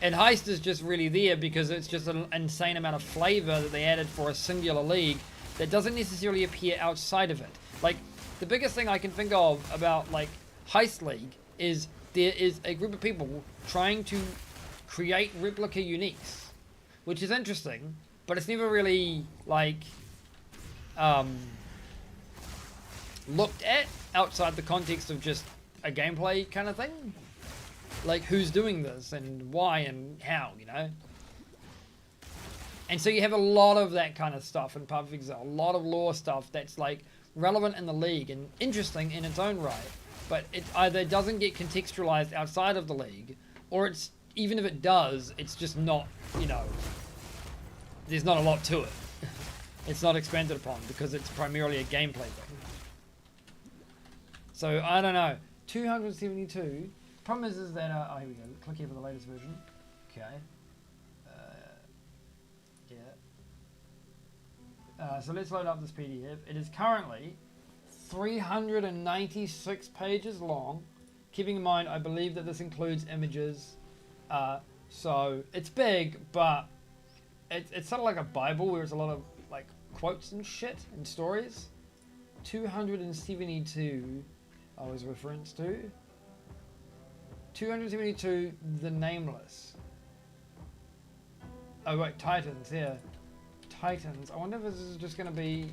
And Heist is just really there because it's just an insane amount of flavor that they added for a singular league that doesn't necessarily appear outside of it. Like, the biggest thing I can think of about like Heist League is there is a group of people trying to create replica uniques, which is interesting, but it's never really like looked at outside the context of just a gameplay kind of thing. Like, who's doing this and why and how, you know? And so you have a lot of that kind of stuff in PUBG Exile, a lot of lore stuff that's like relevant in the league and interesting in its own right, but it either doesn't get contextualized outside of the league, or it's, even if it does, it's just not, you know, there's not a lot to it. It's not expanded upon because it's primarily a gameplay thing. So I don't know. 272. Problem is that oh, here we go. Click here for the latest version. Okay. So let's load up this PDF. It is currently 396 pages long. Keeping in mind, I believe that this includes images. So it's big, but it's sort of like a Bible where it's a lot of like quotes and shit and stories. 272 I was referenced to. 272 The Nameless. Oh wait, Titans, yeah. Titans. I wonder if this is just going to be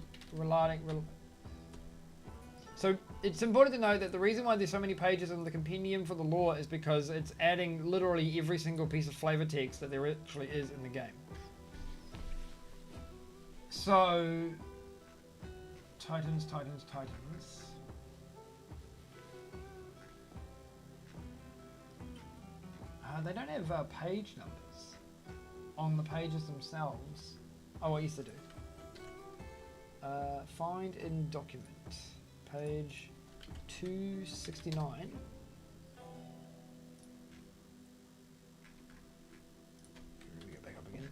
So it's important to note that the reason why there's so many pages in the compendium for the lore is because it's adding literally every single piece of flavor text that there actually is in the game. So Titans. They don't have page numbers on the pages themselves. Oh, I used to do. Find in document. Page 269. Let me go back up again.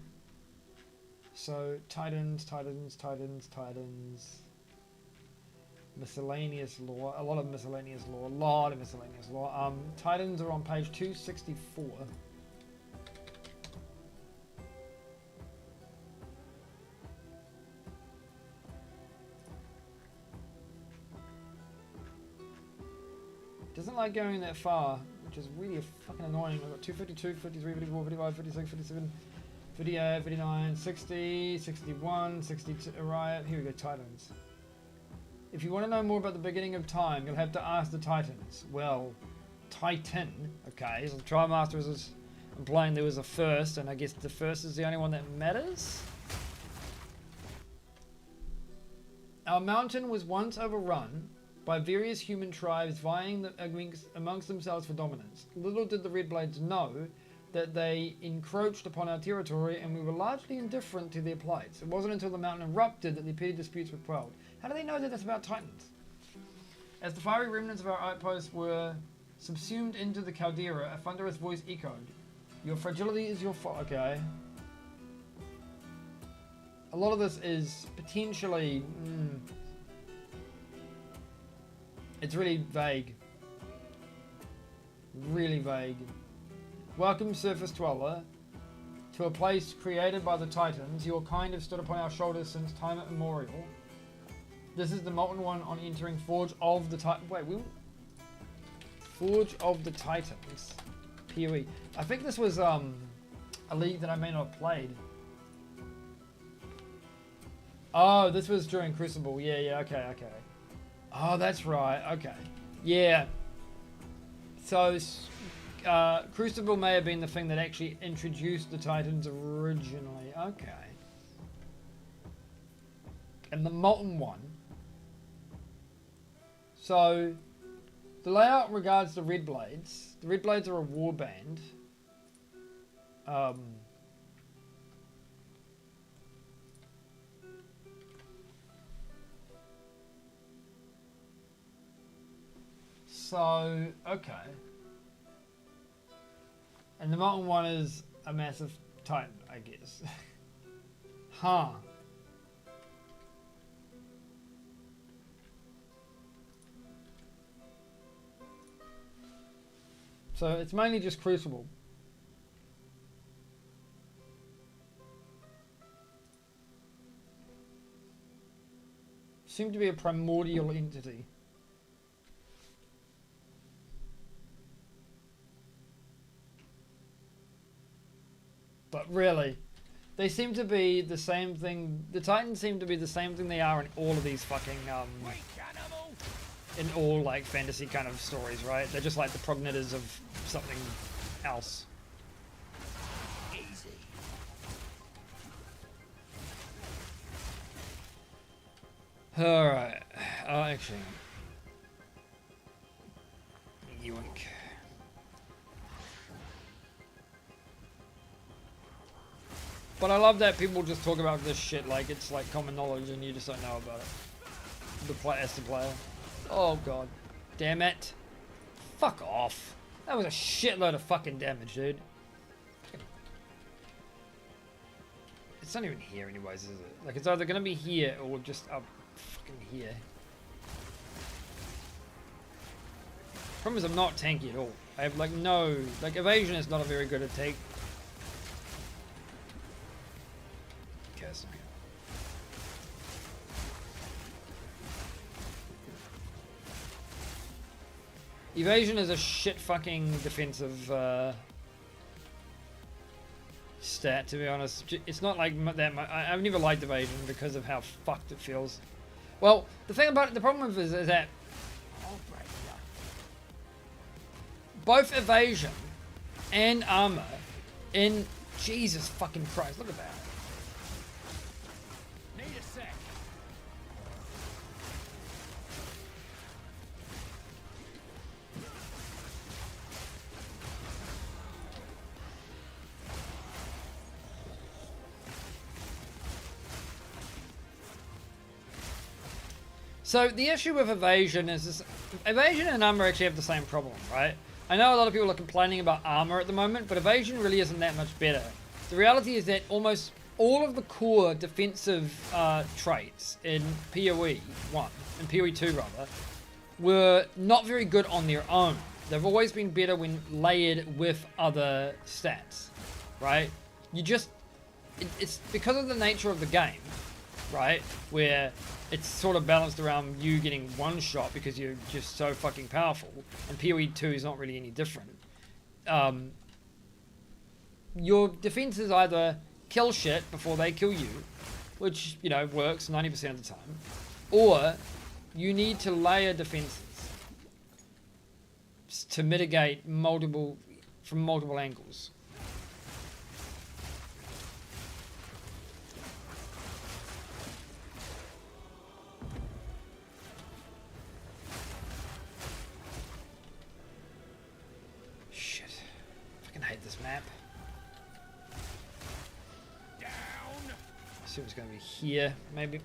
So, Titans. Miscellaneous lore. A lot of miscellaneous lore. Titans are on page 264. Doesn't like going that far, which is really fucking annoying. I've got 252, 53, 54, 55, 56, 57, 58, 59, 60, 61, 62. Alright, here we go, Titans. If you want to know more about the beginning of time, you'll have to ask the Titans. Well, Titan, okay, so the Trimaster is implying there was a first, and I guess the first is the only one that matters? Our mountain was once overrun by various human tribes vying amongst themselves for dominance. Little did the Red Blades know that they encroached upon our territory and we were largely indifferent to their plights. It wasn't until the mountain erupted that the petty disputes were quelled. How do they know that that's about Titans? As the fiery remnants of our outposts were subsumed into the caldera, a thunderous voice echoed. Your fragility is your fault. Okay. A lot of this is potentially... It's really vague. Really vague. Welcome, Surface Dweller, to a place created by the Titans. Your kind have stood upon our shoulders since time immemorial. This is the Molten One on entering Forge of the Titans. Wait, Forge of the Titans. PoE. I think this was a league that I may not have played. Oh, this was during Crucible. Yeah, okay. Oh, that's right. Okay. Yeah. So, Crucible may have been the thing that actually introduced the Titans originally. Okay. And the Molten One. So, the layout regards the Red Blades. The Red Blades are a war band. So, okay. And the Molten One is a massive Titan, I guess. Huh. So it's mainly just Crucible. Seem to be a primordial entity. But really, they seem to be the same thing. The Titans seem to be the same thing they are in all of these fucking, in all, like, fantasy kind of stories, right? They're just like the progenitors of something else. Easy. Alright. Actually. Yoink. But I love that people just talk about this shit like it's like common knowledge and you just don't know about it. As the player. Oh god. Damn it. Fuck off. That was a shitload of fucking damage, dude. It's not even here anyways, is it? Like, it's either gonna be here or just up fucking here. Problem is I'm not tanky at all. I have like no... Like, evasion is not a very good attack. Okay, so evasion is a shit fucking defensive stat, to be honest. It's not like that much. I've never liked evasion because of how fucked it feels. Well, the thing about it, the problem with it is that both evasion and armor in Jesus fucking Christ, look at that. Need a sec. So the issue with evasion is this, evasion and armor actually have the same problem, right? I know a lot of people are complaining about armor at the moment, but evasion really isn't that much better. The reality is that almost all of the core defensive traits in PoE 1, and PoE 2 rather, were not very good on their own. They've always been better when layered with other stats, right? You just, it's because of the nature of the game, right? Where it's sort of balanced around you getting one shot because you're just so fucking powerful, and PoE 2 is not really any different. Your defenses either kill shit before they kill you, which, you know, works 90% of the time, or you need to layer defenses to mitigate from multiple angles. Hate this map. Down. Assume it's going to be here, maybe.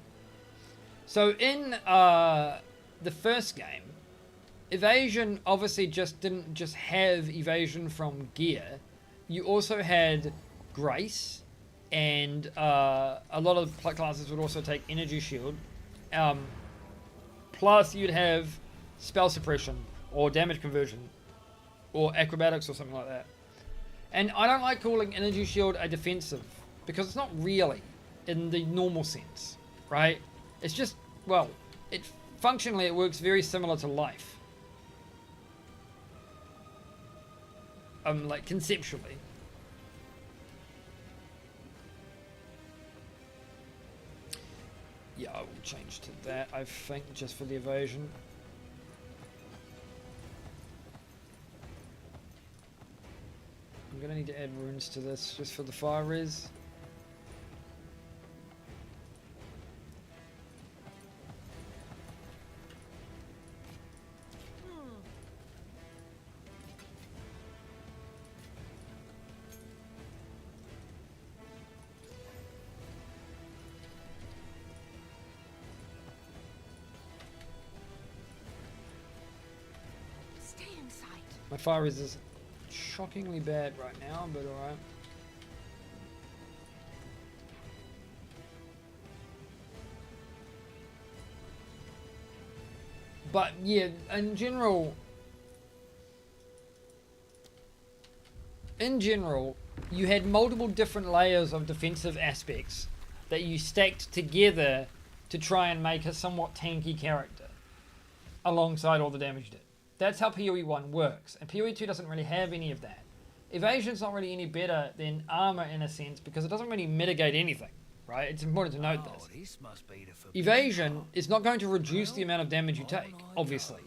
So in the first game, evasion obviously didn't just have evasion from gear. You also had grace, and a lot of classes would also take energy shield. Plus, you'd have spell suppression or damage conversion or acrobatics or something like that. And I don't like calling energy shield a defensive, because it's not really in the normal sense, right? It's just, well, functionally it works very similar to life. Like conceptually. Yeah, I will change to that, I think, just for the evasion. I'm gonna need to add runes to this just for the fire res. Stay inside. My fire res is shockingly bad right now, but alright. But yeah, in general, you had multiple different layers of defensive aspects that you stacked together to try and make a somewhat tanky character alongside all the damage you did. That's how PoE 1 works, and PoE 2 doesn't really have any of that. Evasion's not really any better than armor in a sense, because it doesn't really mitigate anything, right? It's important to note this. This must be the Evasion is not going to reduce the amount of damage you take, obviously.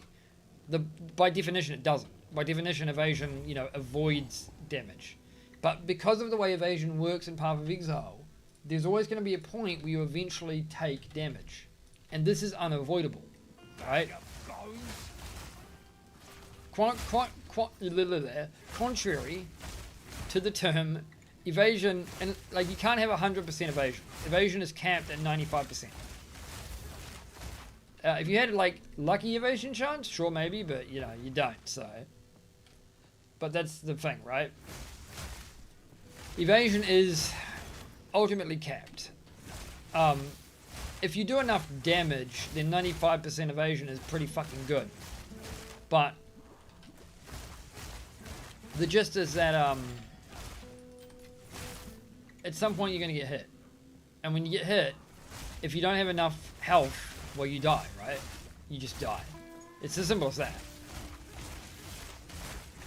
By definition, it doesn't. By definition, evasion, you know, avoids damage. But because of the way evasion works in Path of Exile, there's always going to be a point where you eventually take damage. and this is unavoidable, right? Contrary to the term evasion, and like you can't have 100% evasion. Evasion is capped at 95%. If you had like lucky evasion chance, sure maybe, but you know you don't. So, but that's the thing, right? Evasion is ultimately capped. If you do enough damage, then 95% evasion is pretty fucking good. But the gist is that at some point you're going to get hit. And when you get hit, if you don't have enough health, well, you die, right? You just die. It's as simple as that.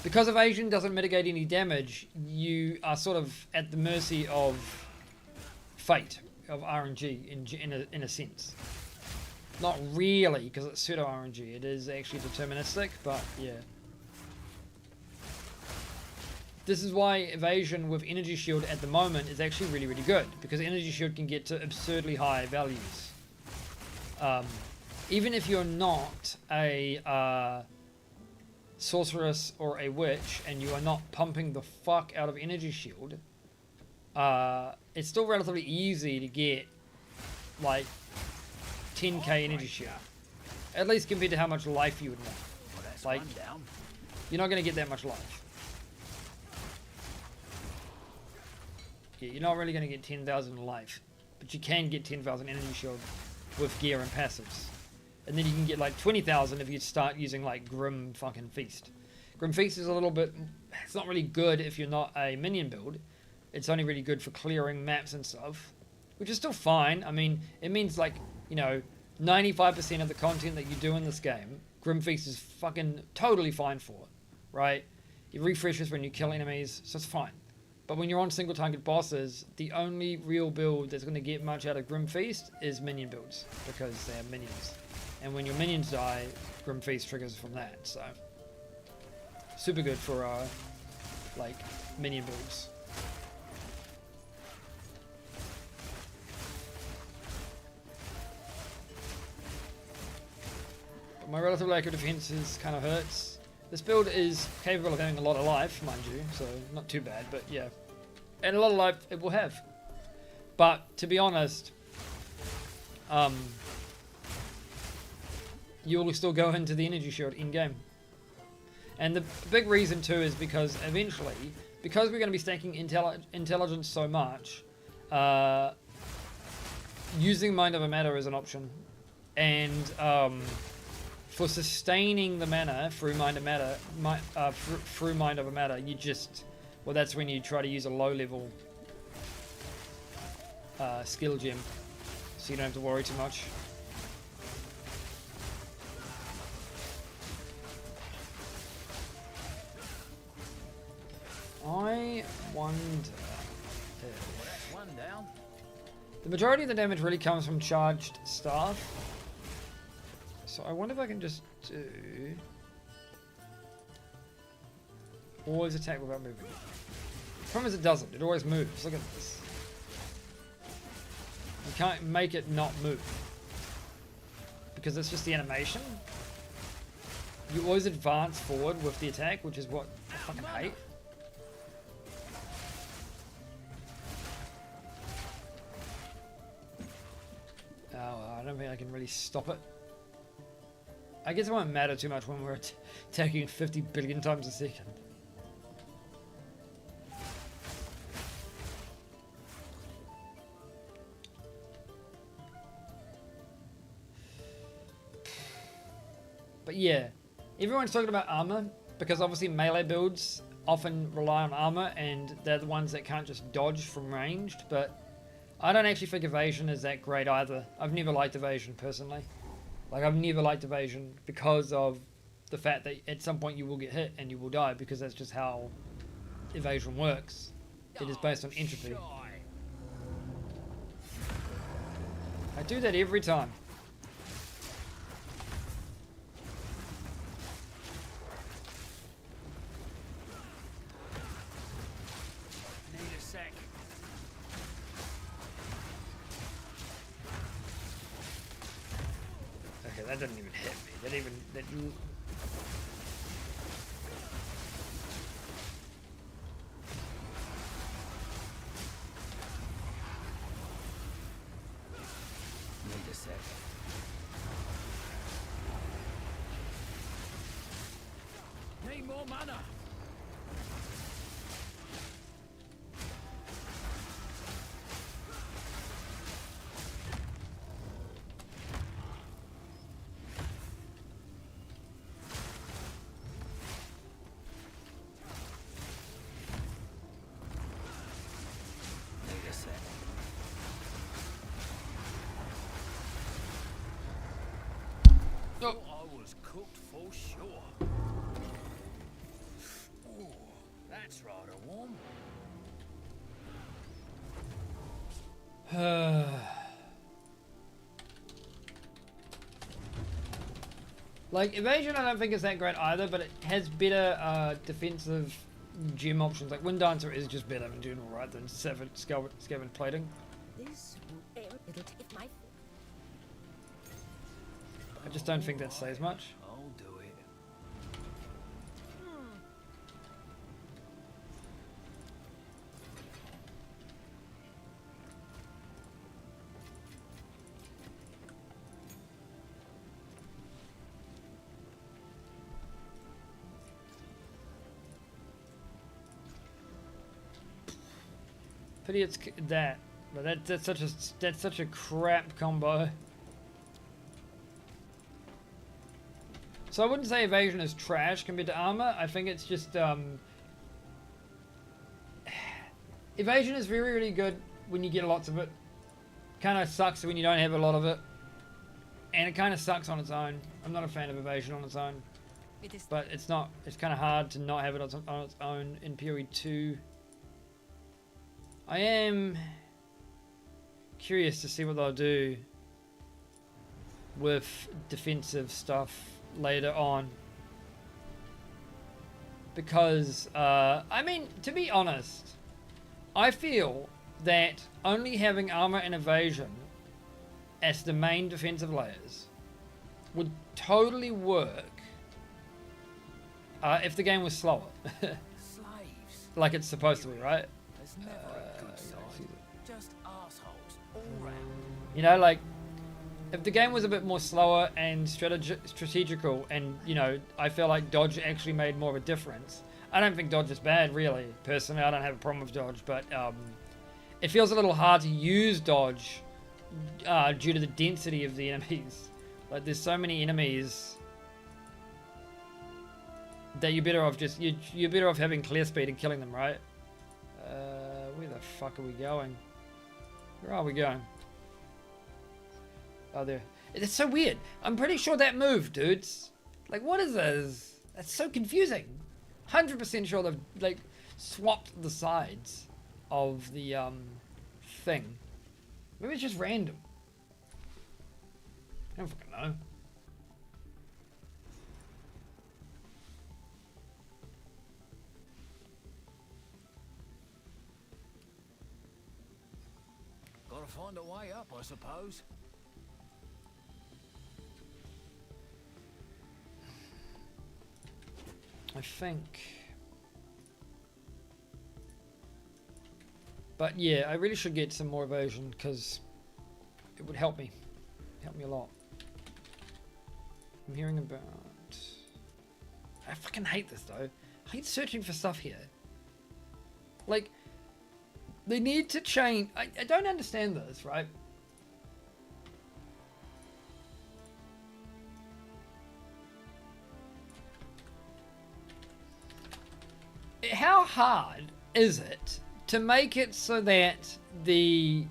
Because evasion doesn't mitigate any damage, you are sort of at the mercy of fate, of RNG in a sense. Not really, because it's pseudo RNG. It is actually deterministic, but yeah. This is why evasion with energy shield at the moment is actually really, really good, because energy shield can get to absurdly high values. Even if you're not a sorceress or a witch and you are not pumping the fuck out of energy shield, it's still relatively easy to get like 10k energy shield, at least compared to how much life you would want. Like, you're not going to get that much life. Yeah, you're not really going to get 10,000 life, but you can get 10,000 energy shield with gear and passives. And then you can get like 20,000 if you start using like Grim fucking Feast. Grim Feast is a little bit, it's not really good if you're not a minion build. It's only really good for clearing maps and stuff, which is still fine. I mean, it means like, you know, 95% of the content that you do in this game, Grim Feast is fucking totally fine for, right? It refreshes when you kill enemies, so it's fine. But when you're on single target bosses, the only real build that's going to get much out of Grim Feast is minion builds, because they have minions. And when your minions die, Grim Feast triggers from that, so super good for like minion builds. But my relative lack of defenses kind of hurts. This build is capable of having a lot of life, mind you, so not too bad, but yeah. And a lot of life it will have. But to be honest, you will still go into the energy shield in-game. And the big reason too is because eventually, because we're going to be stacking intelligence so much, using Mind Over Matter is an option. And for sustaining the mana through Mind Over Matter, you just, well, that's when you try to use a low level skill gem, so you don't have to worry too much. I wonder if One down. the majority of the damage really comes from charged staff. So I wonder if I can just do always attack without moving. The problem is it doesn't. It always moves. Look at this. You can't make it not move because it's just the animation. You always advance forward with the attack, which is what I fucking hate. Oh, I don't think I can really stop it. I guess it won't matter too much when we're attacking 50 billion times a second. But yeah, everyone's talking about armor because obviously melee builds often rely on armor and they're the ones that can't just dodge from ranged, but I don't actually think evasion is that great either. I've never liked evasion personally. Like, I've never liked evasion because of the fact that at some point you will get hit and you will die, because that's just how evasion works. It is based on entropy. I do that every time. Need a sec. that didn't even hit me. That Need a sec. Need more mana. Need a sec. Oh. I was cooked for sure. Ooh, that's rather warm. Like, evasion I don't think is that great either, but it has better defensive gem options. Like, Wind Dancer is just better in general, right, than Scavenged Plating. This will air a bit if my I just don't think that says much. I'll do it. Pity it's that, but that's such a crap combo. So I wouldn't say evasion is trash compared to armor. I think it's just evasion is really, really good when you get lots of it. Kind of sucks when you don't have a lot of it, and it kind of sucks on its own. I'm not a fan of evasion on its own, it is but it's not. It's kind of hard to not have it on its own in PoE 2. I am curious to see what they'll do with defensive stuff later on, because I mean, to be honest, I feel that only having armor and evasion as the main defensive layers would totally work if the game was slower. Slaves. Like it's supposed to be, right? There's never a good side. Just assholes all round. You know, like, if the game was a bit more slower and strategical, and, you know, I feel like dodge actually made more of a difference. I don't think dodge is bad, really. Personally, I don't have a problem with dodge, but it feels a little hard to use dodge due to the density of the enemies. Like, there's so many enemies that you're better off just you're better off having clear speed and killing them, right? Where the fuck are we going? Where are we going? Oh, there. It's so weird. I'm pretty sure that moved, dudes. Like, what is this? That's so confusing. 100% sure they've, like, swapped the sides of the, thing. Maybe it's just random. I don't fucking know. Gotta find a way up, I suppose. I think. But yeah, I really should get some more evasion because it would help me. Help me a lot. I'm hearing about... I fucking hate this though. I hate searching for stuff here. Like, they need to change... I don't understand this, right? How hard is it to make it so that the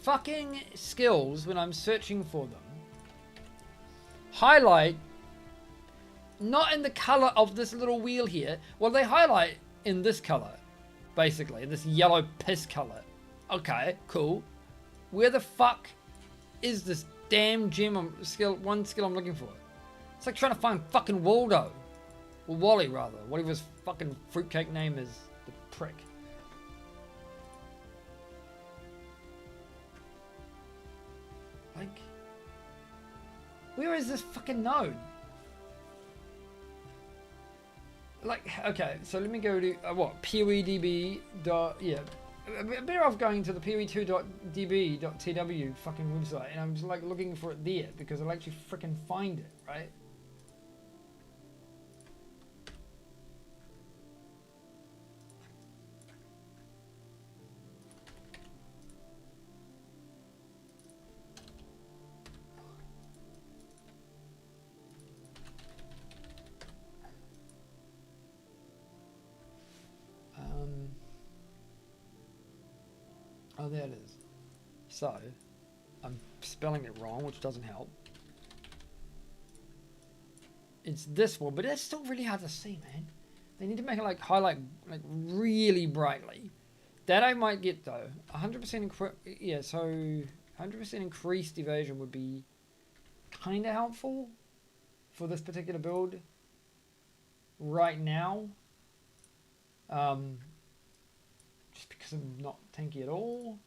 fucking skills, when I'm searching for them, highlight not in the color of this little wheel here? Well, they highlight in this color, basically, this yellow piss color. Okay, cool. Where the fuck is this damn gem one skill I'm looking for? It's like trying to find fucking Waldo. Or Wally, rather. Whatever his fucking fruitcake name is. The prick. Like... Where is this fucking node? Like, okay, so let me go to what POEDB dot yeah. Better off going to the POE2.db.tw fucking website, and I'm just like looking for it there because I'll actually freaking find it, right? Oh, there it is. So, I'm spelling it wrong, which doesn't help. It's this one, but it's still really hard to see, man. They need to make it like highlight like really brightly. That I might get though. 100% yeah, so 100% increased evasion would be kind of helpful for this particular build right now. Just because I'm not tanky at all.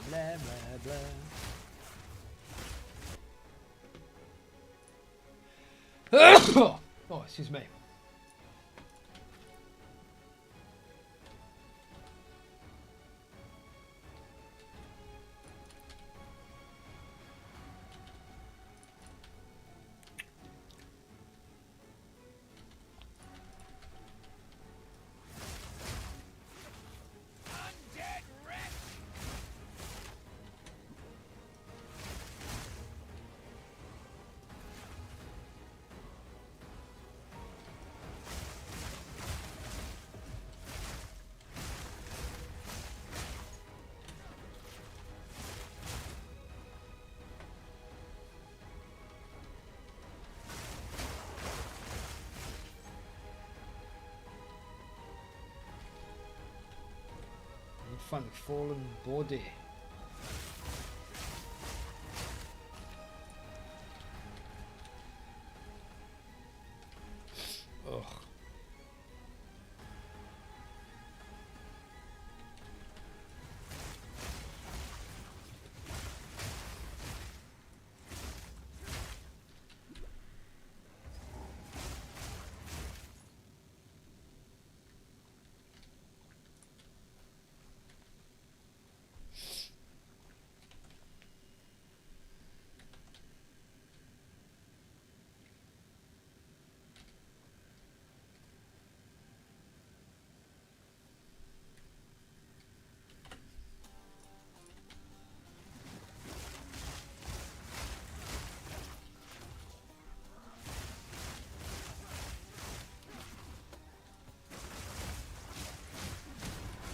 Blah blah blah. Oh, excuse me. Undead wretch! Find the fallen body. Ugh.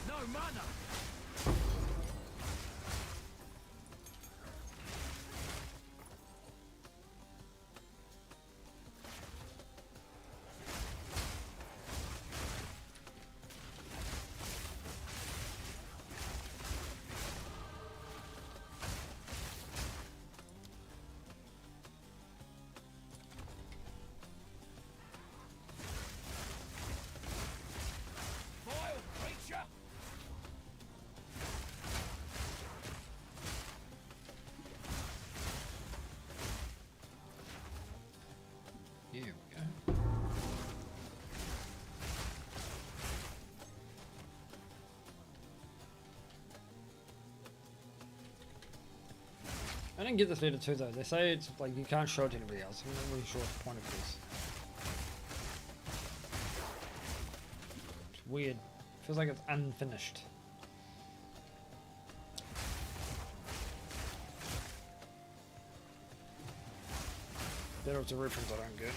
No mana! Vile creature! Here we go. I didn't get this letter too though. They say it's like you can't show it to anybody else. I'm not really sure what the point of it is. It's weird. Feels like it's unfinished. Better it's a reference I don't get.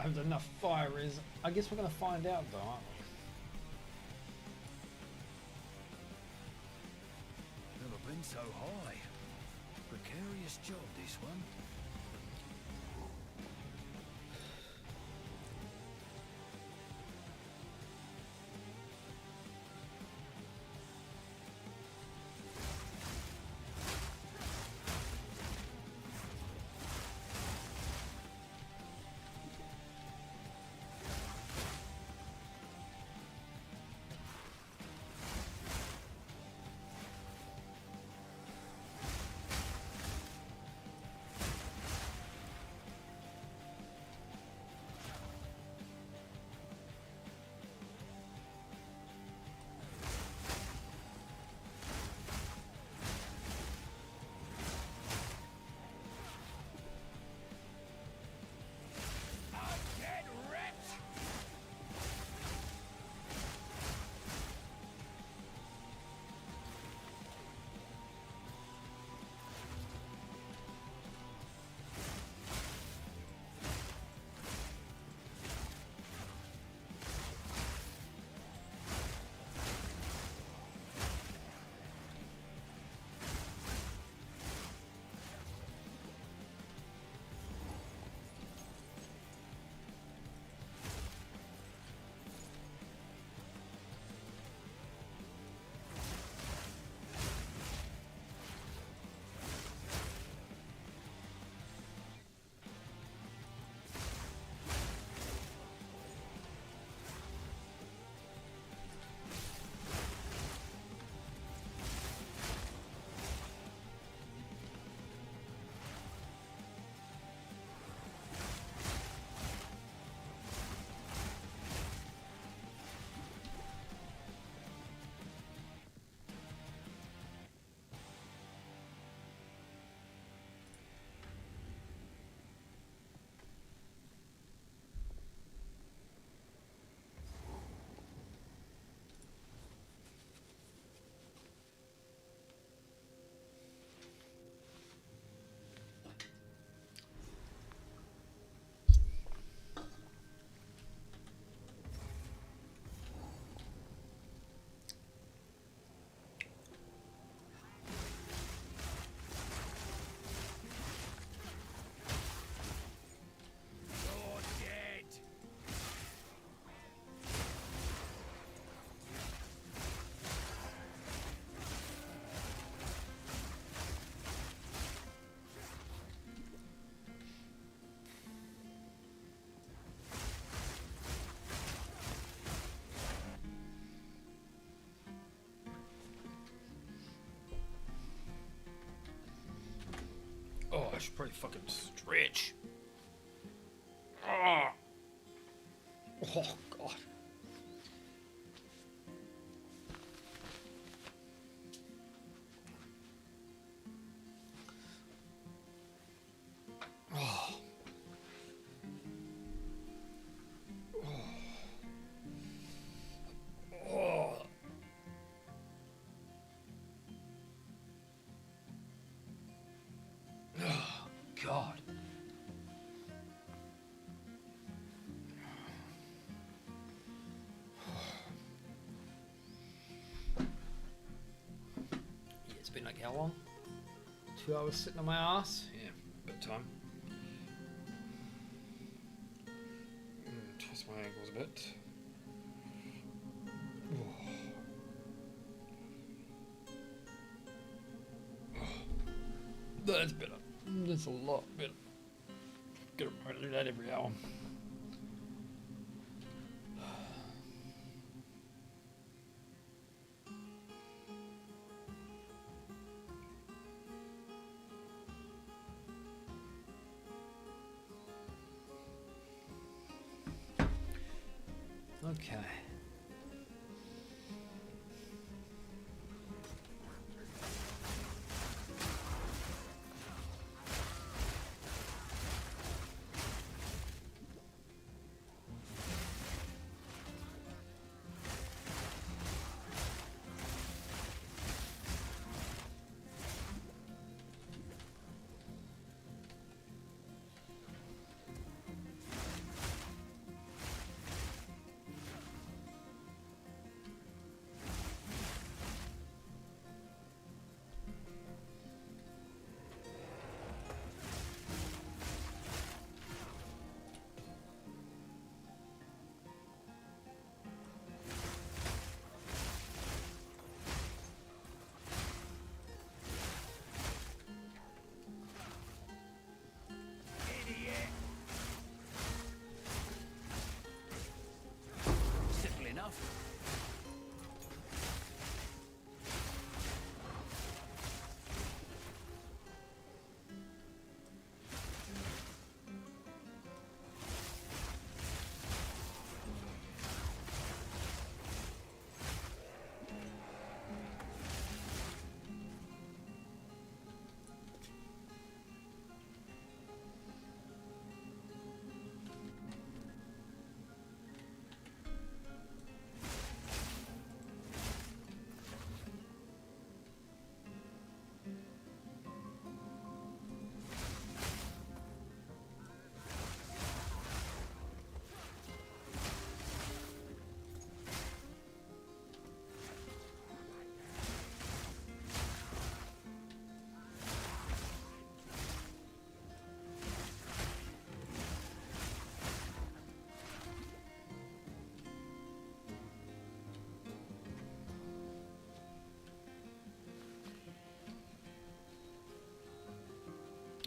have enough fire is. I guess we're gonna find out though, aren't we? Never been so high. Precarious job, this one. Oh, I should probably fucking stretch. Oh, oh God. Oh. Oh. Oh, God. Yeah, it's been like how long? 2 hours sitting on my ass? Yeah, bit time. Twist my ankles a bit. That's better. That's a lot better. Gotta do that every hour. Okay.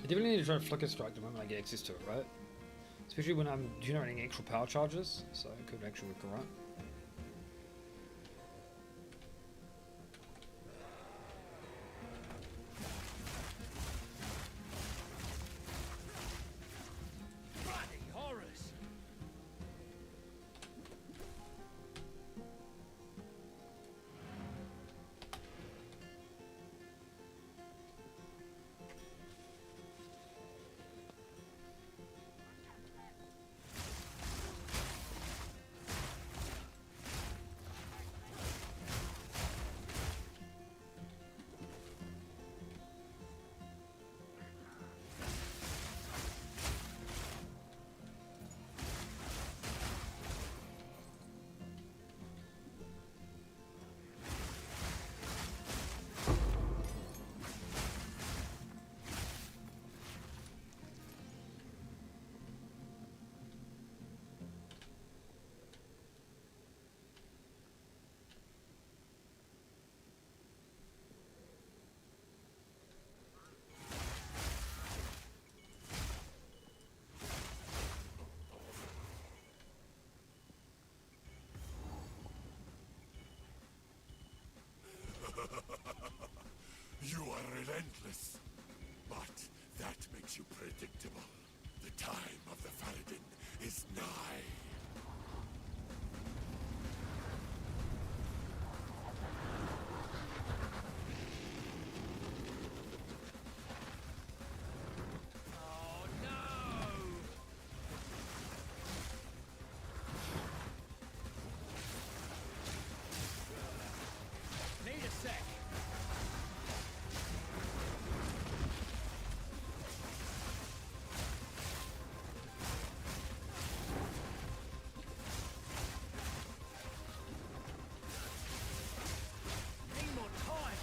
I definitely need to try to flicker strike the moment I get access to it, right? Especially when I'm generating actual power charges, so it could actually work alright. Bloody horrors! You are relentless, but that makes you predictable. The time of the Faradin is nigh. Oh no! Need a sec. Need more time.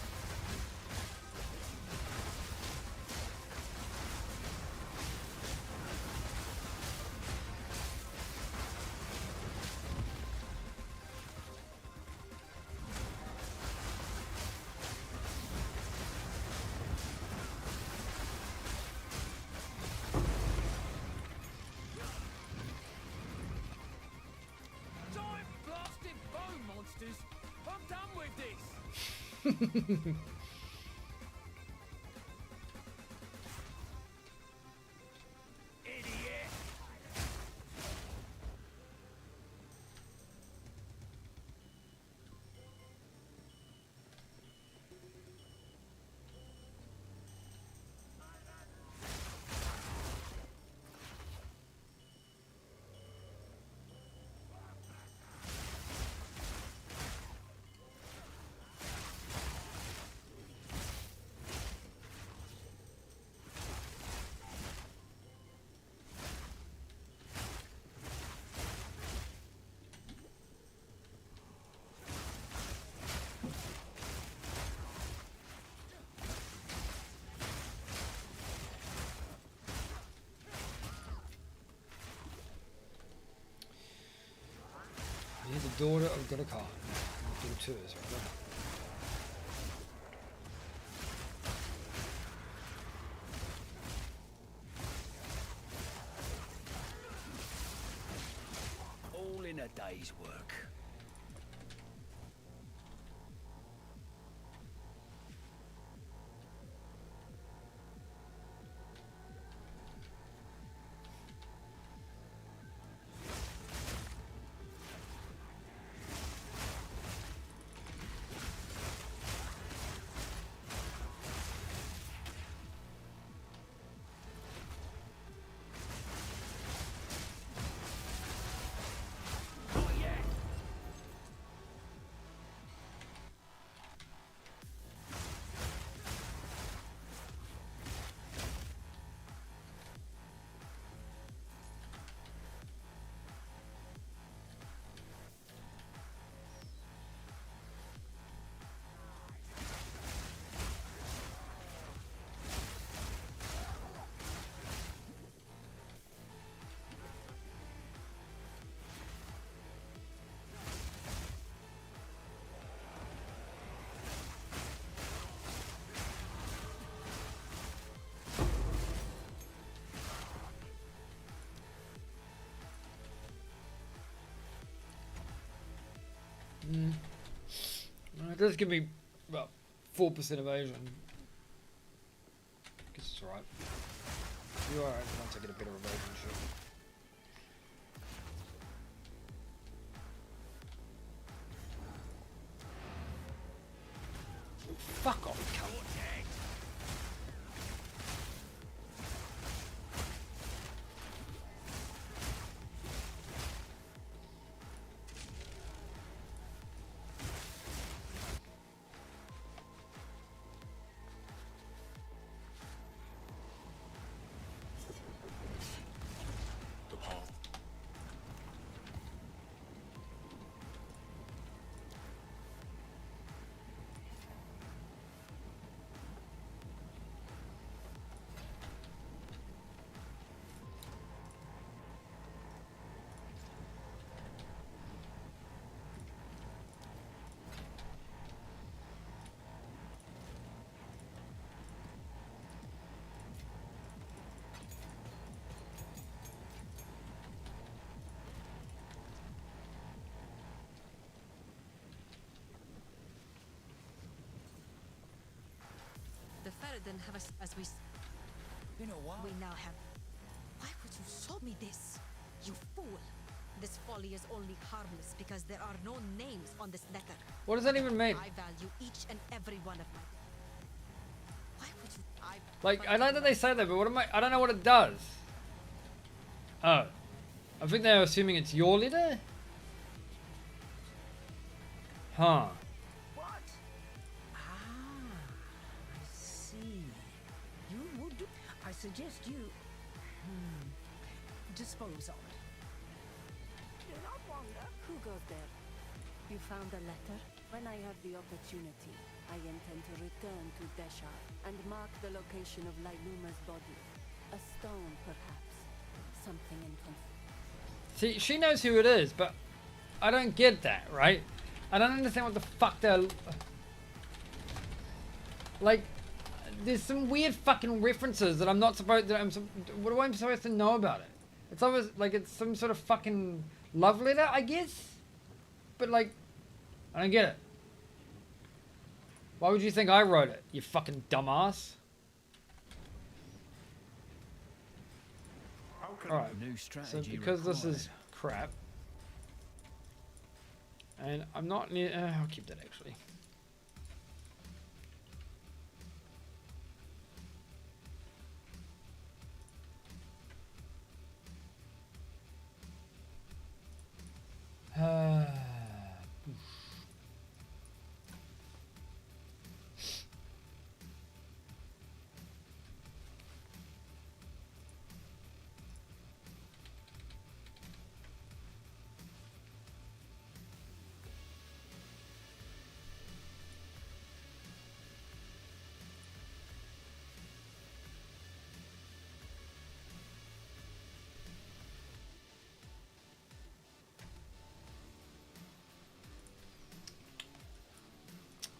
Giant blasted bone monsters! I'm done with this! Idiot! You're the daughter of Gurkhan. Daughter 2 is right there. All in a day's work. Not yet. does give me about 4% evasion. Guess it's alright. You are alright once I get a better evasion shield. Fuck off, cunt. The Ferrodin have us as we. Been a while. We now have. Why would you show me this? You fool! This folly is only harmless because there are no names on this letter. What does that even mean? I value each and every one of my. Why would you? Like, I know that they say that, but what am I don't know what it does. Oh. I think they're assuming it's your leader? Huh. What? Ah, I see. You would do. I suggest you dispose of it. Do not wonder. Who goes there? You found a letter? When I have the opportunity, I intend to return to Deshar and mark the location of Lyluma's body. A stone, perhaps. Something in See, she knows who it is, but I don't get that, right? I don't understand what the fuck they're... Like, there's some weird fucking references that I'm not supposed to... What am I supposed to know about it? It's always like it's some sort of fucking love letter, I guess? But like, I don't get it. Why would you think I wrote it, you fucking dumbass? Alright, New so strategy because this required. is crap, and I'm not near... I'll keep that actually.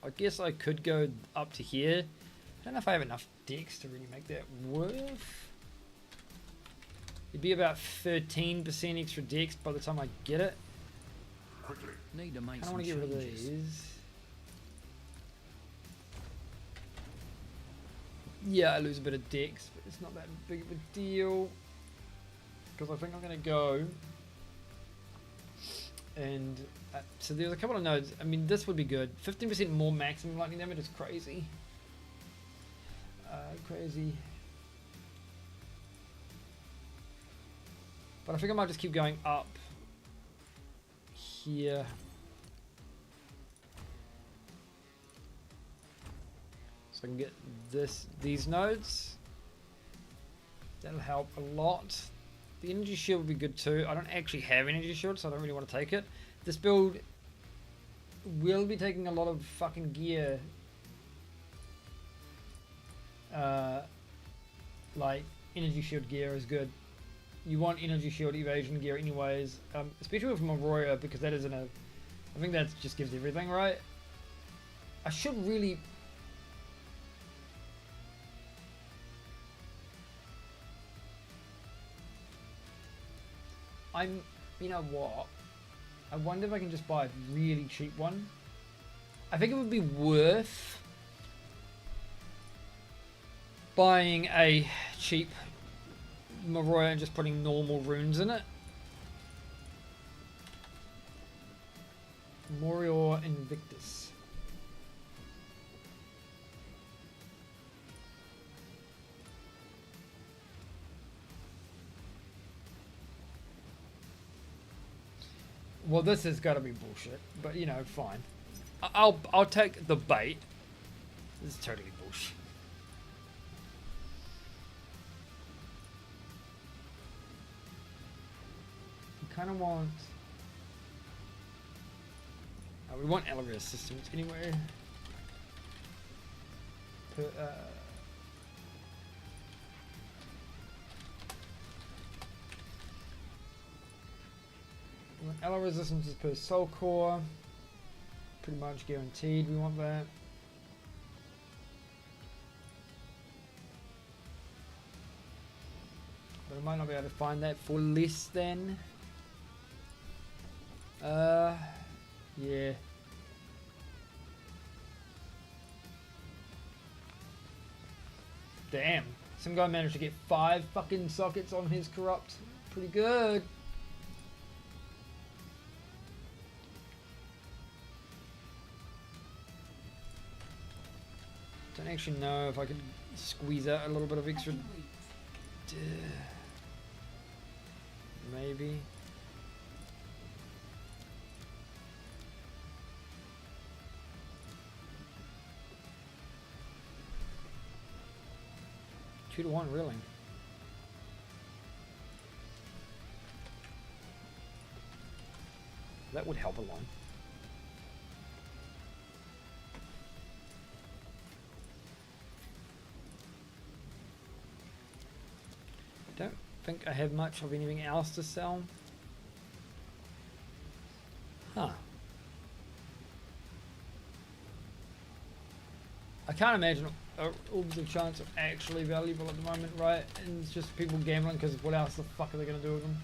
I guess I could go up to here. I don't know if I have enough decks to really make that worth. It'd be about 13% extra decks by the time I get it. Need to make I don't some want to get rid of changes. these. Yeah, I lose a bit of decks, but it's not that big of a deal. Because I think I'm going to go. And so there's a couple of nodes. I mean, this would be good. 15% more maximum lightning damage is crazy. Crazy. But I think I might just keep going up here. So I can get these nodes. That'll help a lot. The energy shield would be good too. I don't actually have energy shield, so I don't really want to take it. This build will be taking a lot of fucking gear. Like, energy shield gear is good. You want energy shield evasion gear anyways. Especially with Moroya, because that isn't a... I think that just gives everything, right? I should really... you know what? I wonder if I can just buy a really cheap one. I think it would be worth buying a cheap Moroya and just putting normal runes in it. Morior Invictus. Well, this has got to be bullshit, but you know, fine. I'll take the bait. This is totally bullshit. We kind of want. We want elevator systems anyway. We want elo resistances per soul core. Pretty much guaranteed we want that. But I might not be able to find that for less than. Yeah. Damn. Some guy managed to get 5 fucking sockets on his corrupt. Pretty good. Don't actually know if I could squeeze out a little bit of extra. Maybe. Two to one, really. That would help a lot. Don't think I have much of anything else to sell. Huh. I can't imagine orbs of chance are actually valuable at the moment, right? And it's just people gambling because what else the fuck are they going to do with them?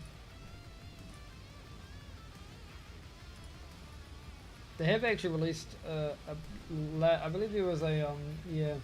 They have actually released I believe there was a, yeah.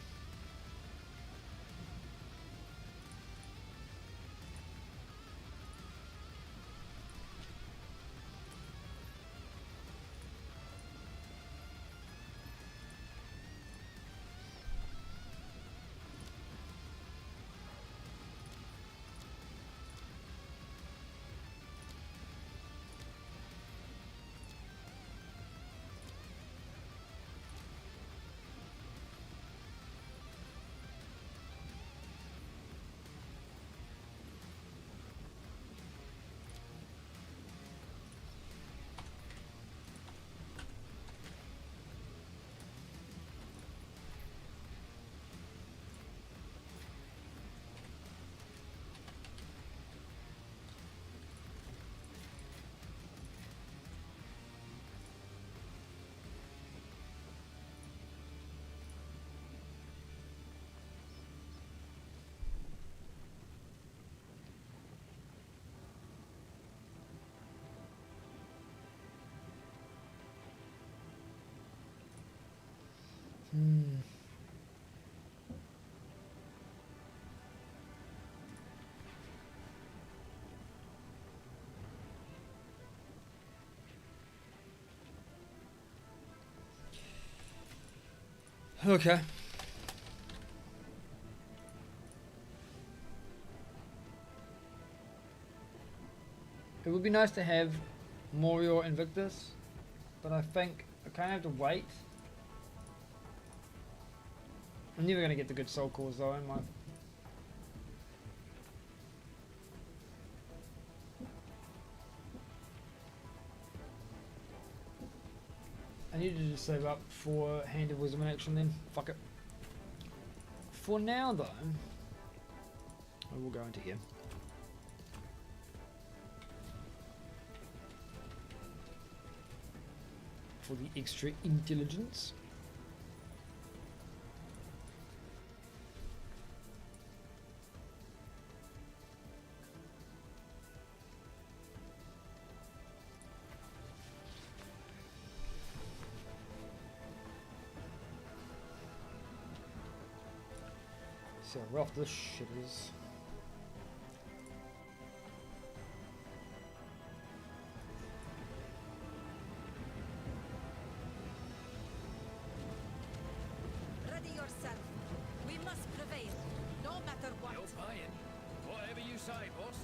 Okay. It would be nice to have Morior Invictus, but I think I kind of have to wait. I'm never going to get the good soul cores though, am I? I need to just save up for Hand of Wisdom in action then. Fuck it. For now though, I will go into here. For the extra intelligence. See how rough this shit is. Ready yourself. We must prevail, no matter what. You're paying. Whatever you say, boss.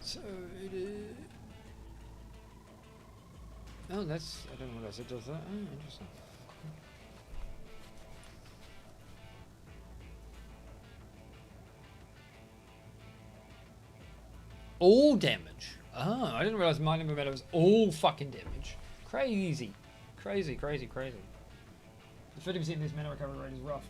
So it is. Oh, that's. I don't know what else it does that. Oh, interesting. All damage. Oh, I didn't realize Mighty Momentum was all fucking damage. Crazy. Crazy, crazy, crazy. The 50% of this mana recovery rate is rough.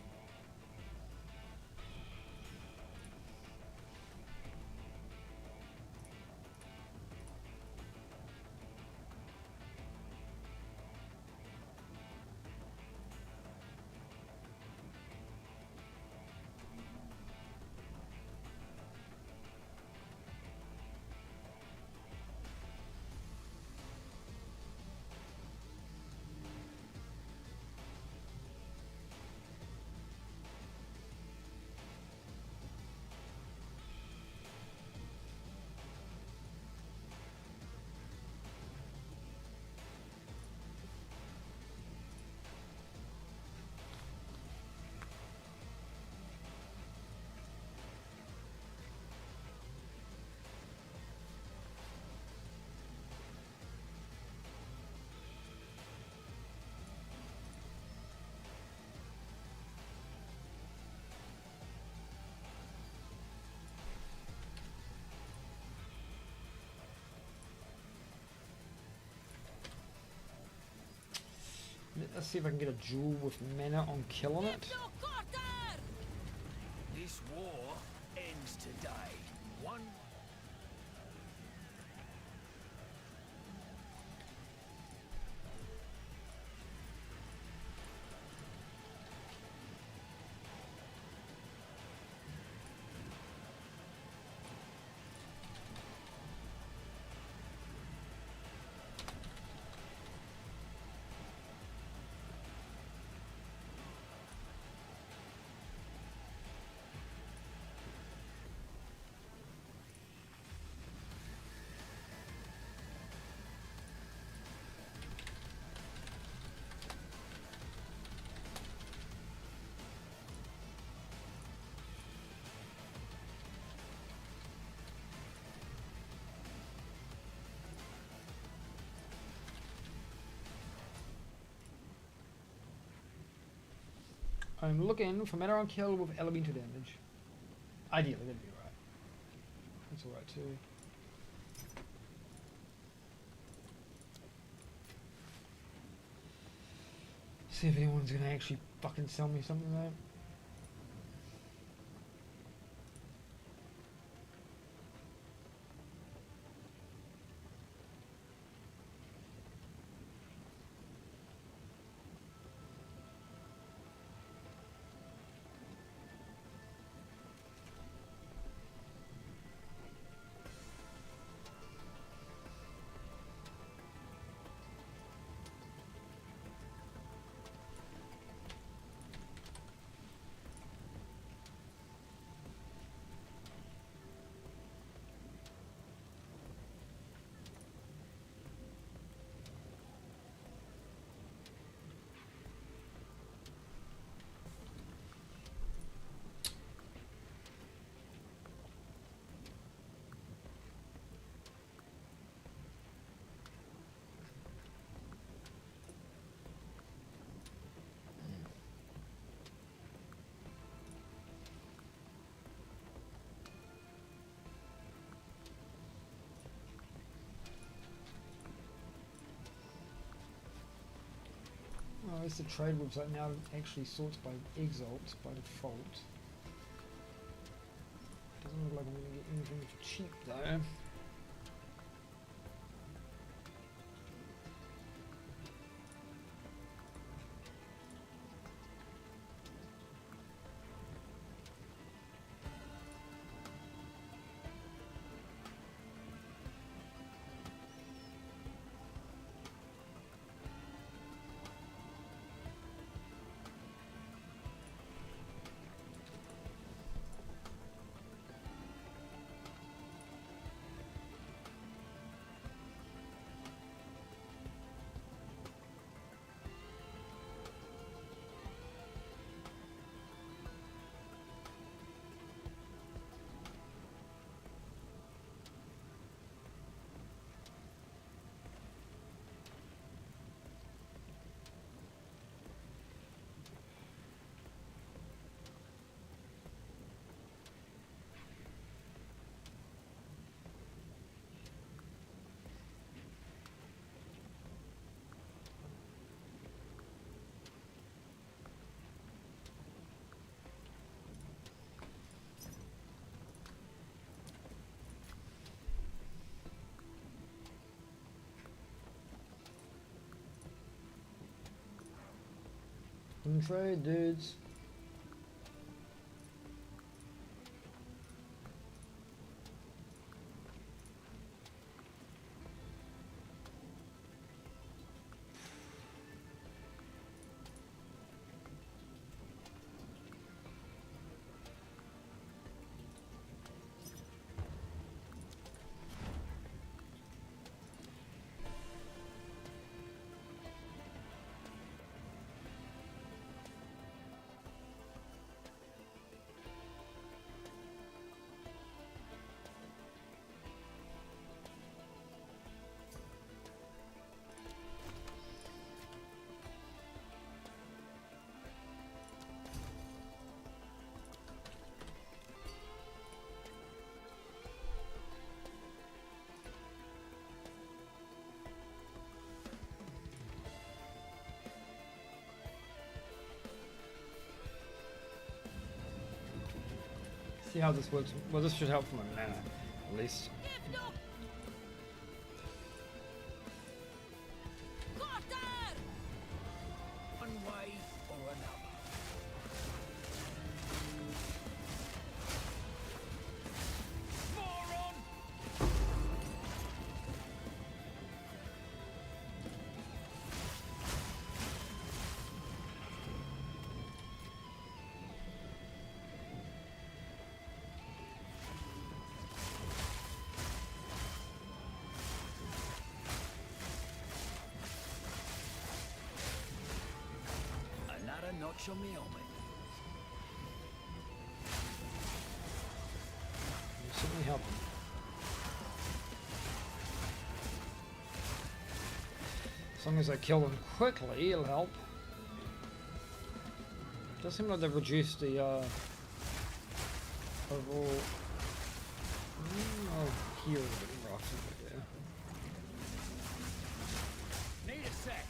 Let's see if I can get a jewel with mana on killing it. No quarter! This war ends today. One. I'm looking for mana on kill with elemental damage. Ideally, that'd be right. That's alright too. See if anyone's gonna actually fucking sell me something though. Oh, it's the trade website now actually sorts by Exile by default. Doesn't look like I'm going to get anything for cheap though. Trade, dudes. See how this works. Well, this should help for my mana, at least. One way or another. Moron! Another notch on me helmet. You're certainly helping. As long as I kill them quickly, it'll help. Does seem like they've reduced the overall. Oh, here a bit rough, yeah. Need a sec.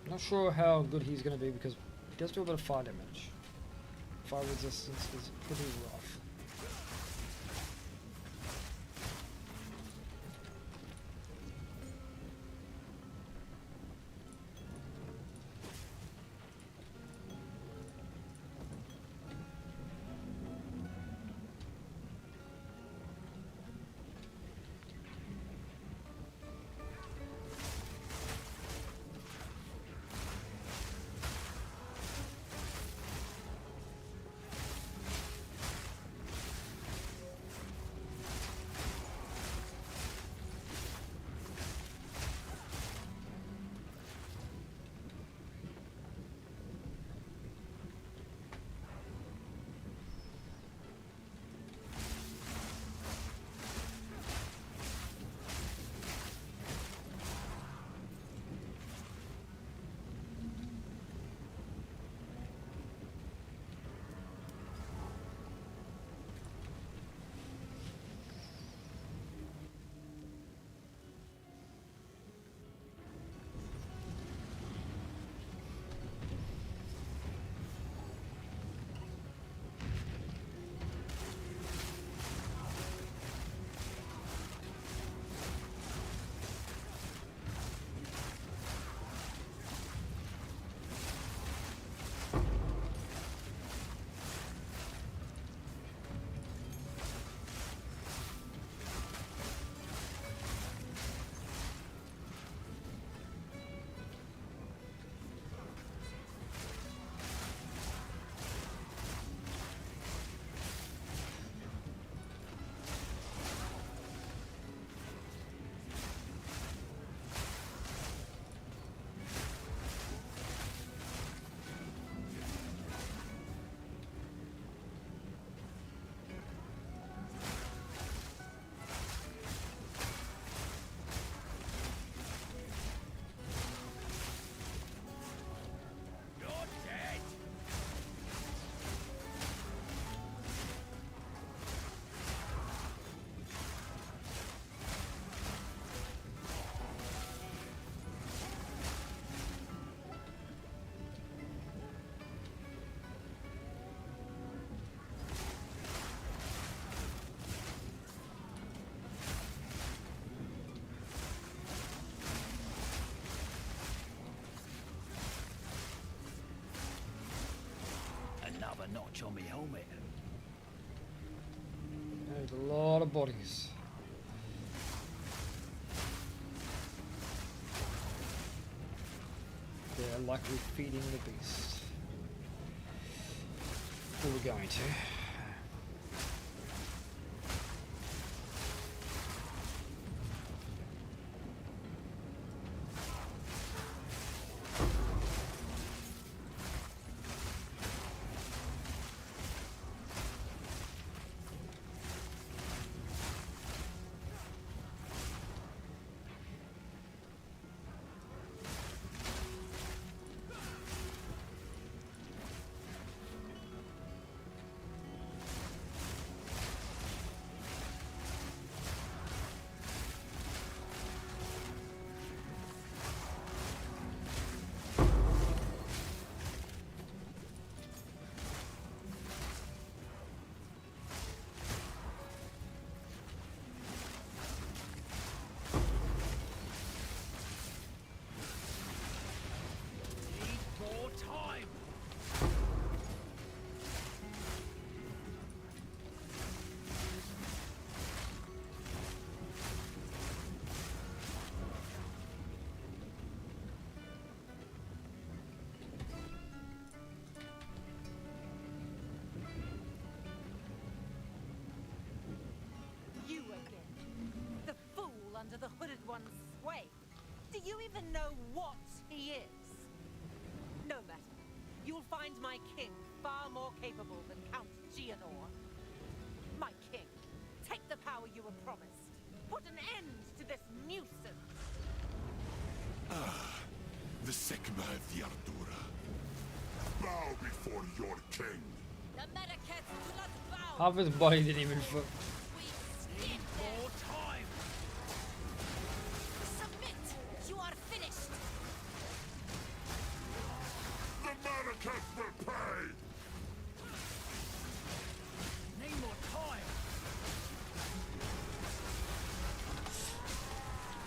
Not sure how good he's going to be because he does do a bit of fire damage. Fire resistance is pretty rough. Another notch on me helmet. There's a lot of bodies. They're likely feeding the beast. Or we're going to. you even know what he is? No matter. You'll find my king far more capable than Count Gianor. My king, take the power you were promised. Put an end to this nuisance. The Sekma of the Ardura. Bow before your king. The Medicats do not bow. Half his body didn't even fit. We skip More them. time. Submit. You are finished. The Maracas will pay! Need more time.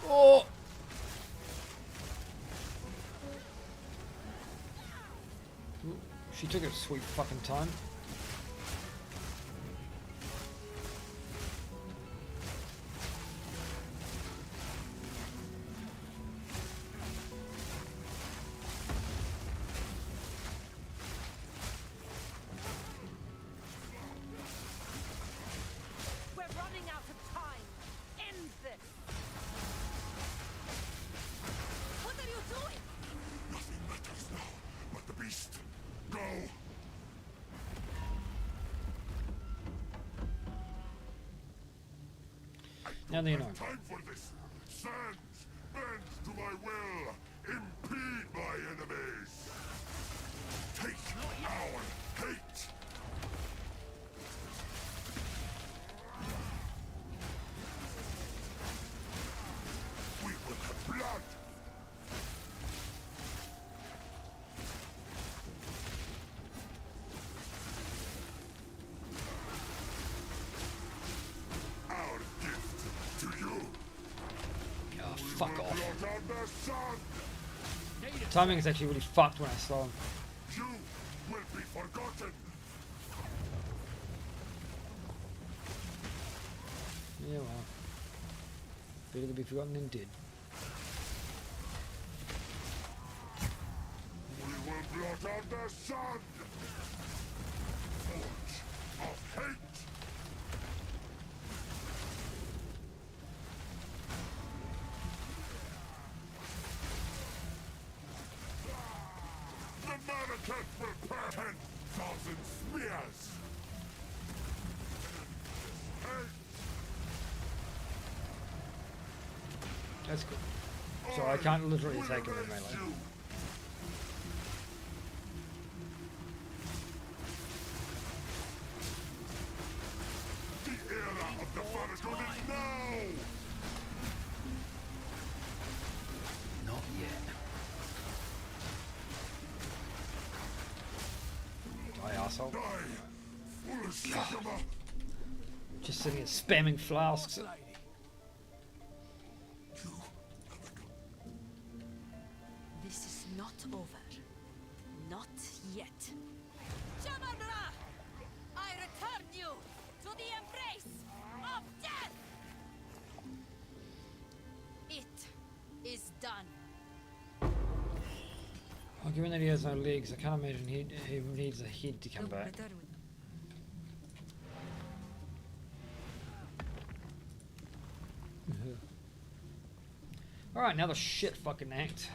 Oh! Ooh, she took her sweet fucking time. We're running out of time. End this. What are you doing? Nothing matters now but the beast. Go! Now that you know. Time for this! Sands, bend to my will! Impede my enemies! Take our hate! We will have blood! Our gift to you! Oh, fuck off. Blot out the sun! Timing is actually really fucked when I saw him. You will be forgotten! Yeah, well. Better to be forgotten than dead. We will blot out the sun! Forge of hate! The Maracas will pay 10,000 spears! Hate! That's good. So I can't literally take him in melee. You. The era of the Faragon is now! Not yet. Die, asshole. Die! Foolish Sigma! Just sitting here spamming flasks. Lady. You This is not over. Not yet. Shamanra! I return you to the embrace of death! It is done. Well, given that he has no legs, I can't imagine he needs a head to come back. Return with Alright, now the shit fucking act.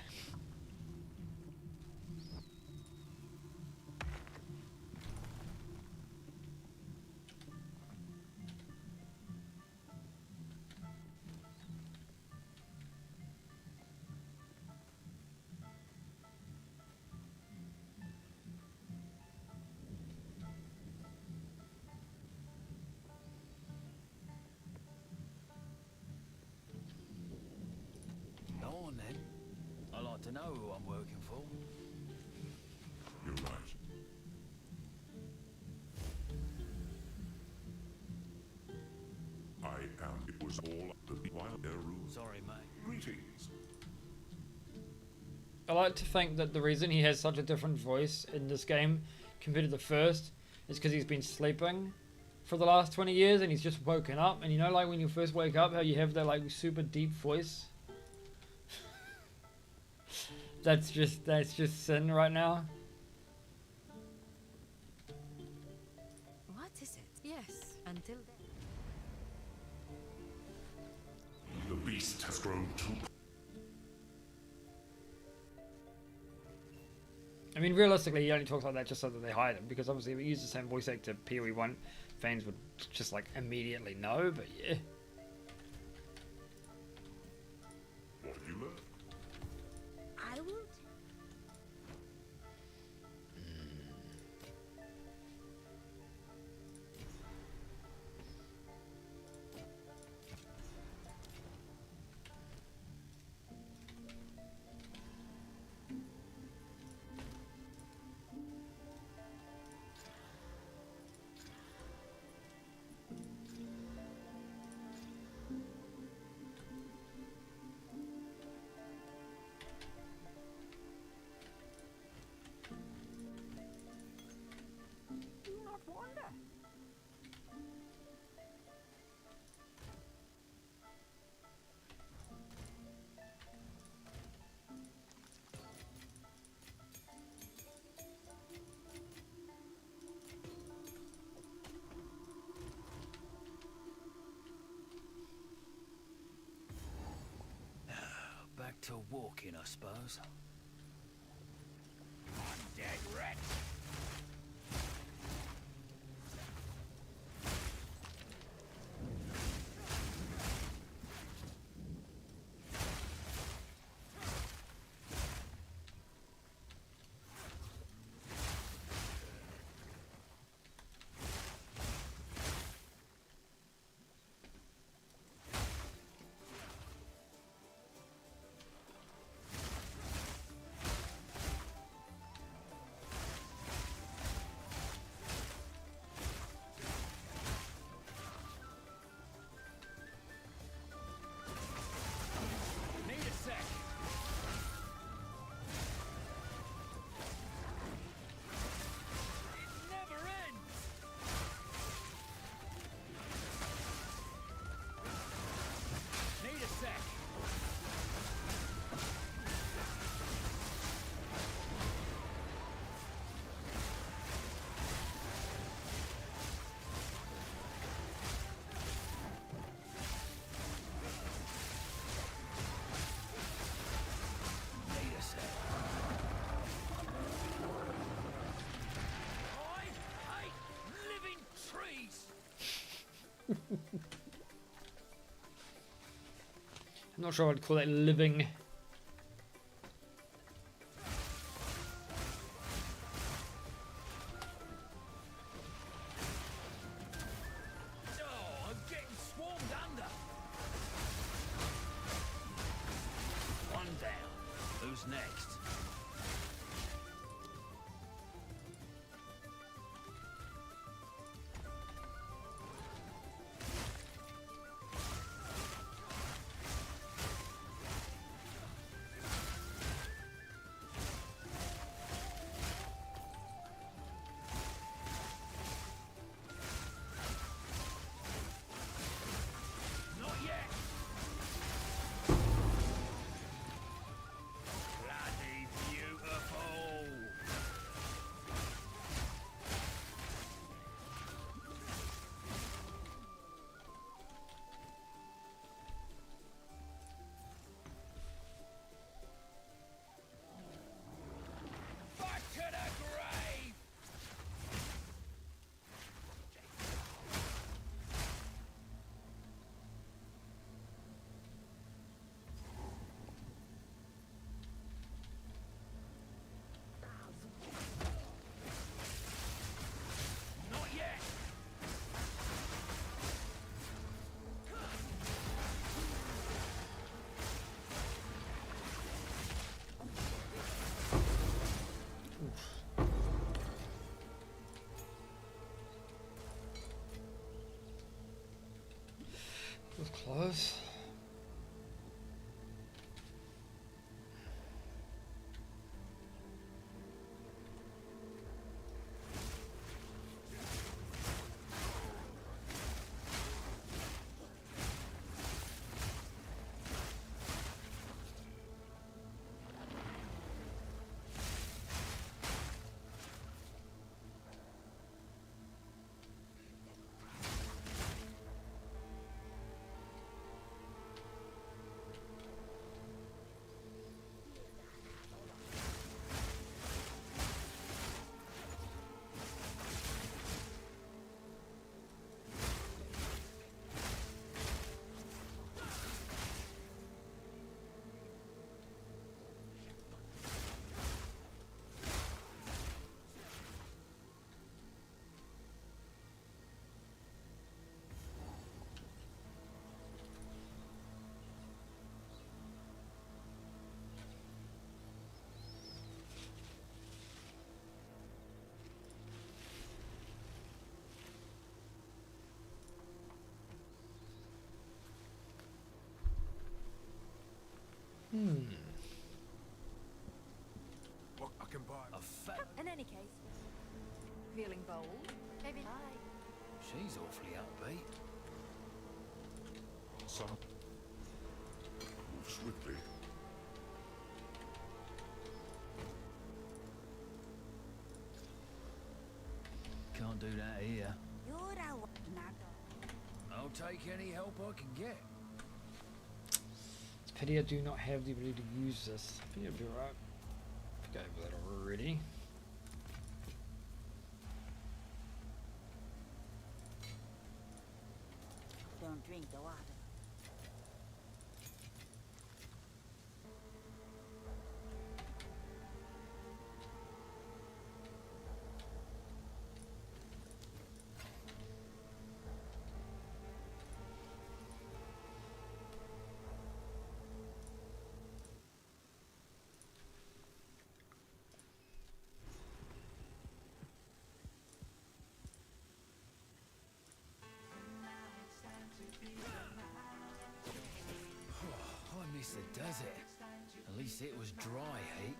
Go on then. I like to know who I'm working for. You're right. I am. It was all the wild Eru. Sorry, mate. Greetings. I like to think that the reason he has such a different voice in this game compared to the first is because he's been sleeping for the last 20 years and he's just woken up. And you know, like when you first wake up, how you have that like super deep voice? That's just sin right now. what is it? Yes, until then. The beast has grown too. I mean, realistically, he only talks like that just so that they hide him, because obviously if he used the same voice actor POE 1, fans would just like immediately know, but yeah. What have you learned? I won't. Do not wonder. Back to walking, I suppose. Undead wretch! Need a sec. It never ends. Need a sec. Need a sec. I hate living trees. I'm not sure I'd call it living. Oh, I'm getting swarmed under. One down. Who's next? Not yet. Bloody beautiful. Back to the grave. Not yet. That was close. any case, feeling bold? Maybe. She's awfully upbeat. Some move swiftly. Can't do that here. You're a I'll take any help I can get. It's a pity I do not have the ability to use this. I think it'll be alright. I've go over that already. Don't drink the water. I miss the desert. At least it was dry heat.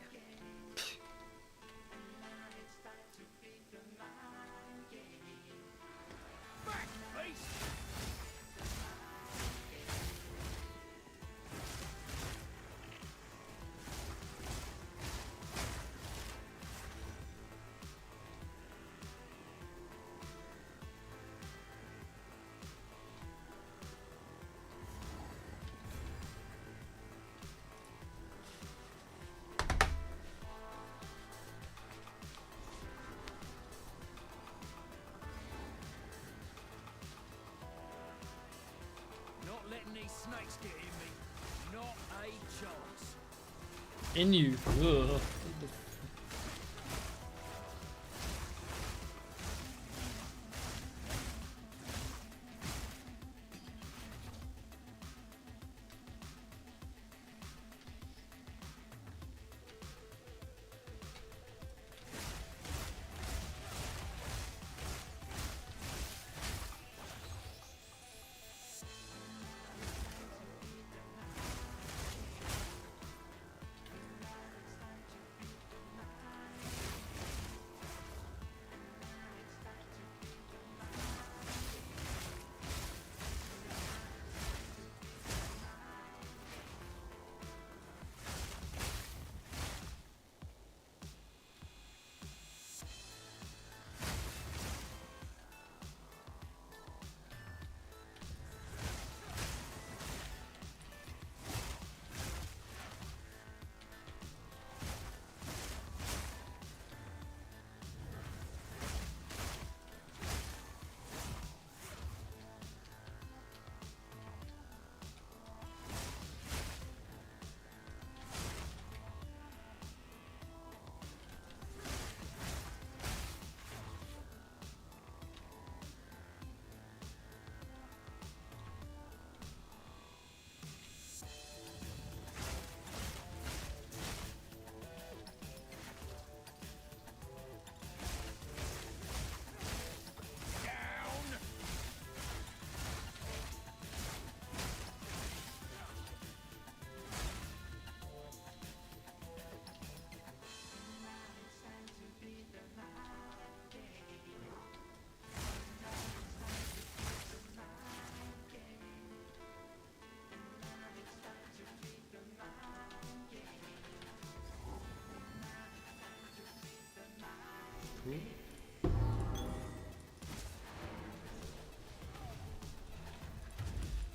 Back, beast! Not letting these snakes get in me. Not a chance. In you. Ugh.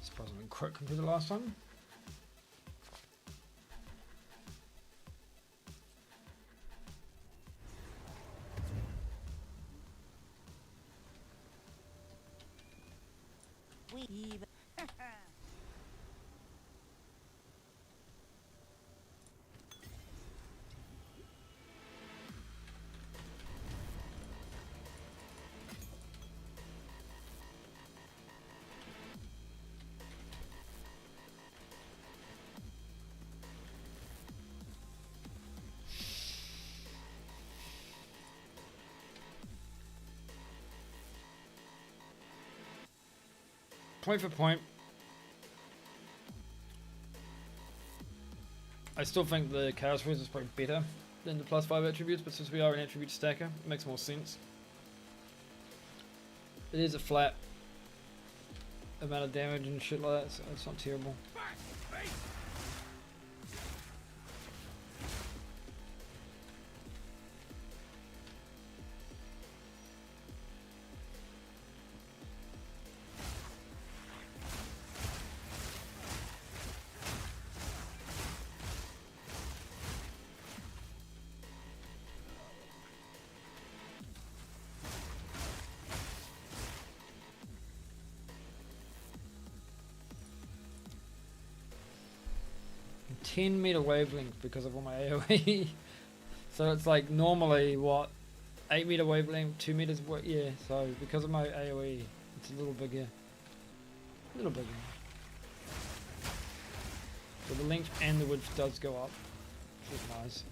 Suppose I didn't quite complete the last one. We Point for point, I still think the Chaos Wizard is probably better than the +5 attributes, but since we are an attribute stacker, it makes more sense. It is a flat amount of damage and shit like that, so it's not terrible. .10 meter wavelength because of all my AoE. So it's like normally what, 8 meter wavelength, 2 meters. Yeah. So because of my AoE, it's a little bigger. A little bigger. So the length and the width does go up, which is nice.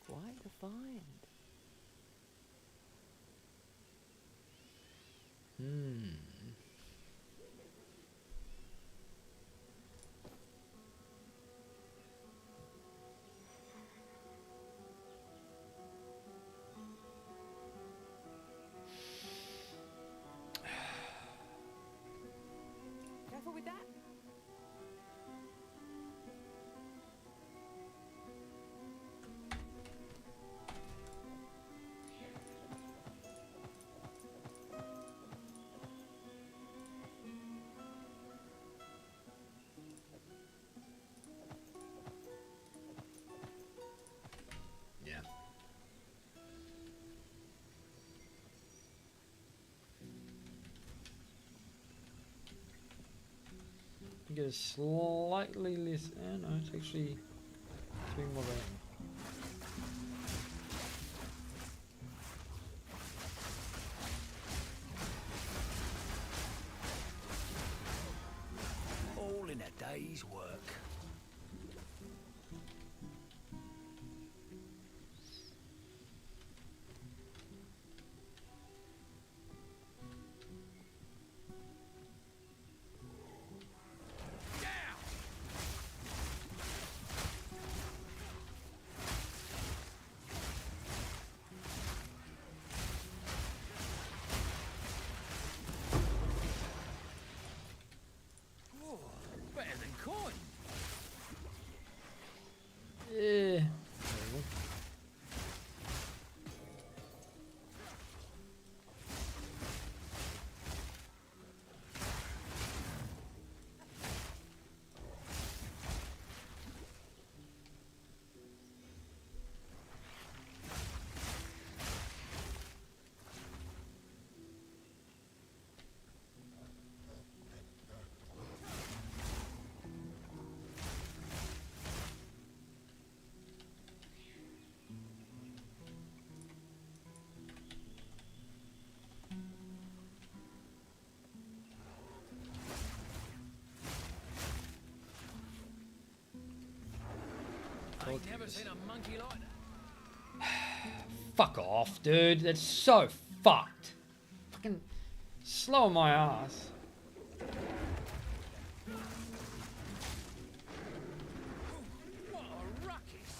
Quite the find. Careful with that. Yeah. Get a slightly less. No, it's actually doing more than. All in a day's work. Better than coin. Yeah. I ain't never seen a monkey like that. Fuck off, dude. That's so fucked. Fucking slow my ass. What a ruckus.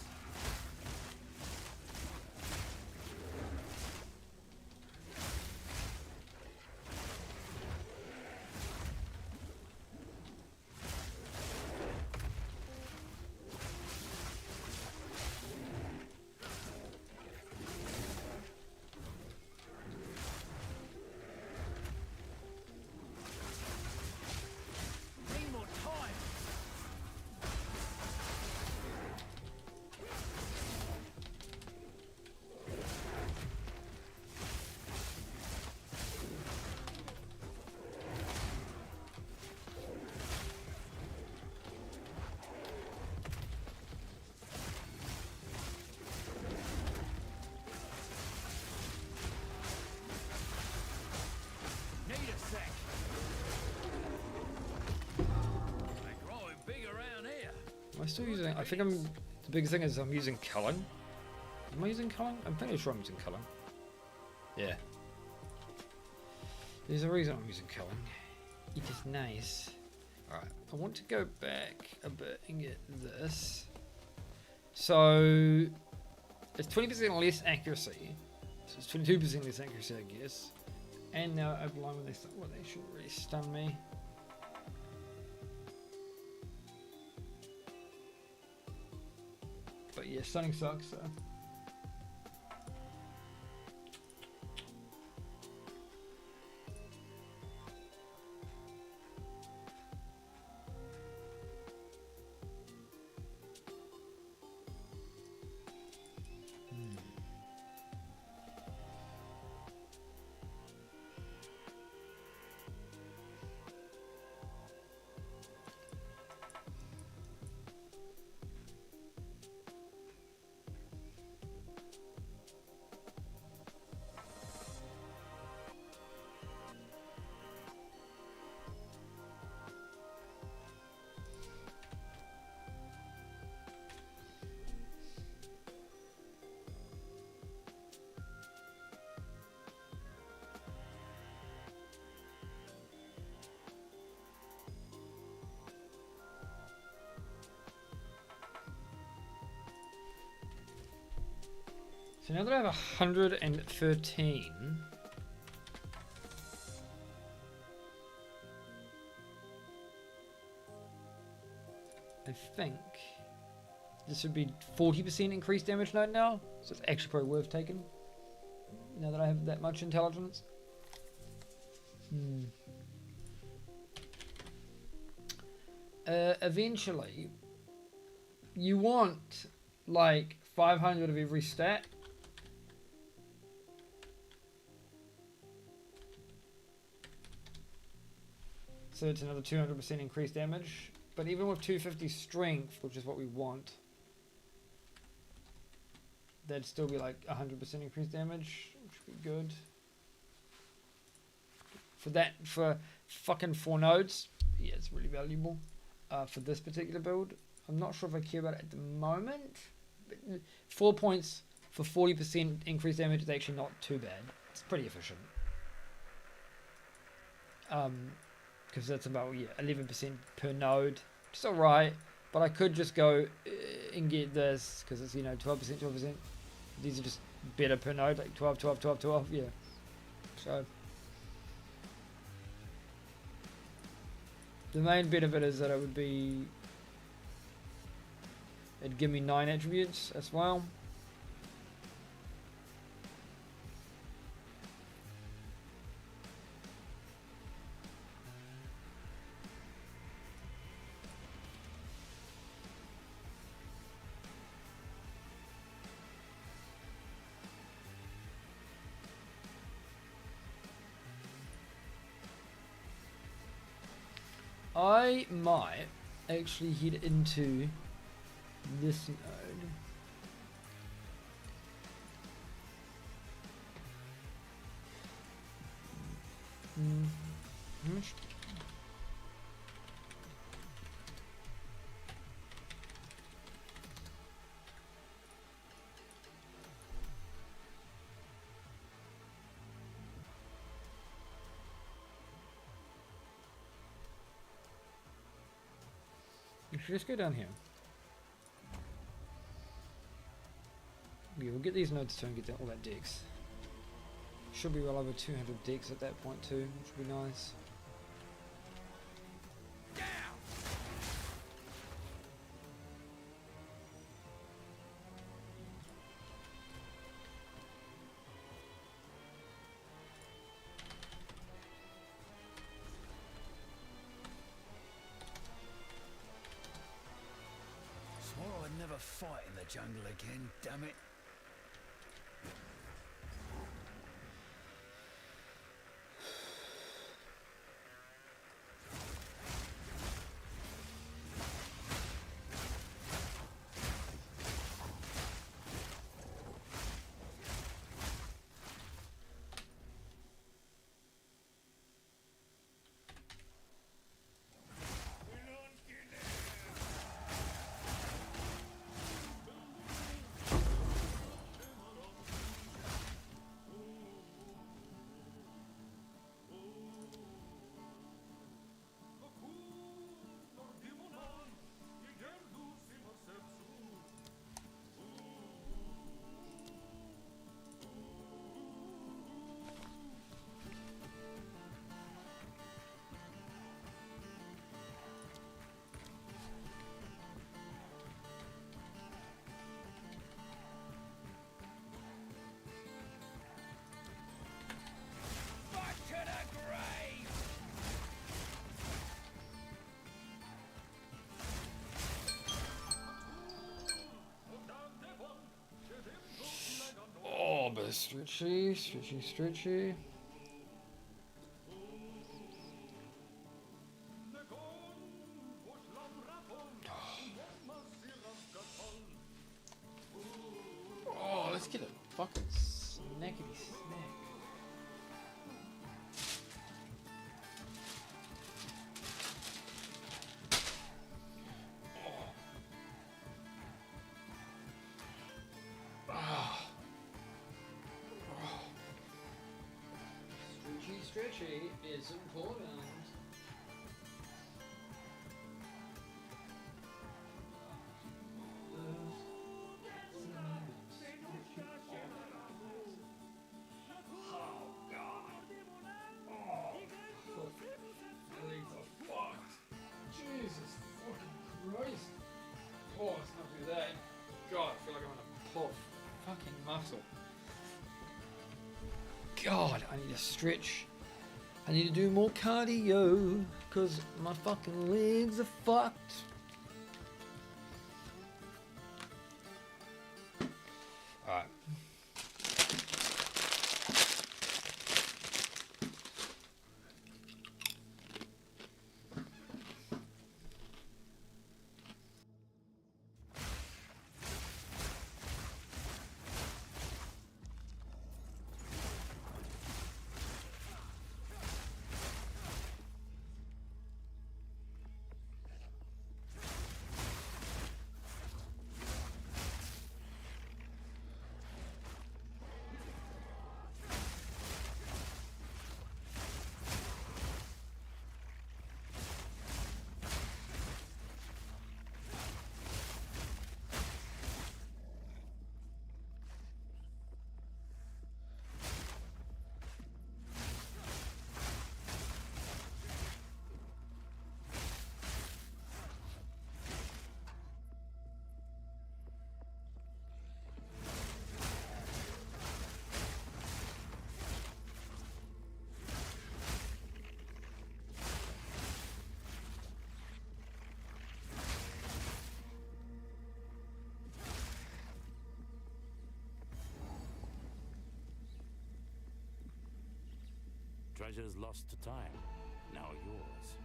Need more time. Need a sec. They growing big around here. Am I still using? I think I'm. The big thing is I'm using culling. Am I using culling? I'm pretty sure I'm using culling. Yeah. There's a reason I'm using killing. It is nice. Alright, I want to go back a bit and get this. So it's 20% less accuracy. So it's 22% less accuracy, I guess. And now I've aligned with this. Well, they should really stun me. But yeah, stunning sucks, so. So now that I have 113, I think this would be 40% increased damage node now, so it's actually probably worth taking now that I have that much intelligence. Eventually, you want like 500 of every stat. So it's another 200% increased damage. But even with 250 strength, which is what we want, that'd still be like 100% increased damage, which would be good. For that, for fucking 4 nodes, yeah, it's really valuable. For this particular build, I'm not sure if I care about it at the moment. But 4 points for 40% increased damage is actually not too bad. It's pretty efficient. Because that's about 11% per node. It's alright, but I could just go and get this because it's 12%, 12%. These are just better per node, like 12, 12, 12, 12. Yeah. So the main benefit is that it'd give me 9 attributes as well. I might actually head into this node. We should just go down here. Yeah, we'll get these nodes to and get all that dex. Should be well over 200 dex at that point too, which would be nice. Swore I'd never fight in the jungle again, damn it. Stretchy, stretchy, stretchy. Oh, let's get a fucking snackety snack. Stretchy is important. Oh god. Oh, my legs are fucked. Jesus fucking Christ. Oh, let's not do that. God, I feel like I'm gonna pull a fucking muscle. God, I need to stretch. I need to do more cardio because my fucking legs are fucked. Alright. Treasures lost to time, now yours.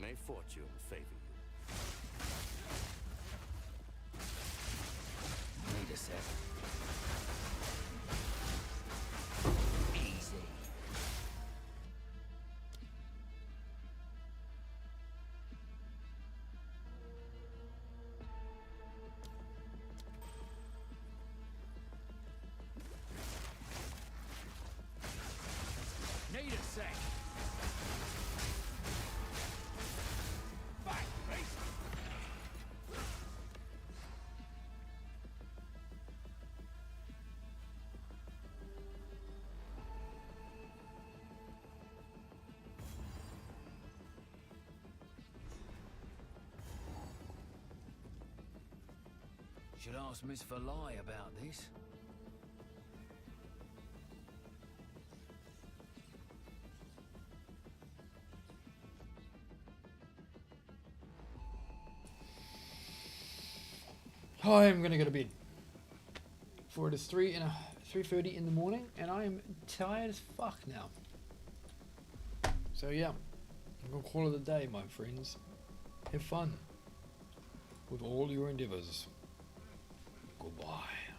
May fortune favor you. Need a sec. Easy. Need a sec. Fight, race. Should ask Miss Verlai about this. I'm gonna go to bed. For it is 3:30 in the morning, and I am tired as fuck now. So yeah, I'm gonna call it a day, my friends. Have fun with all your endeavors. Goodbye.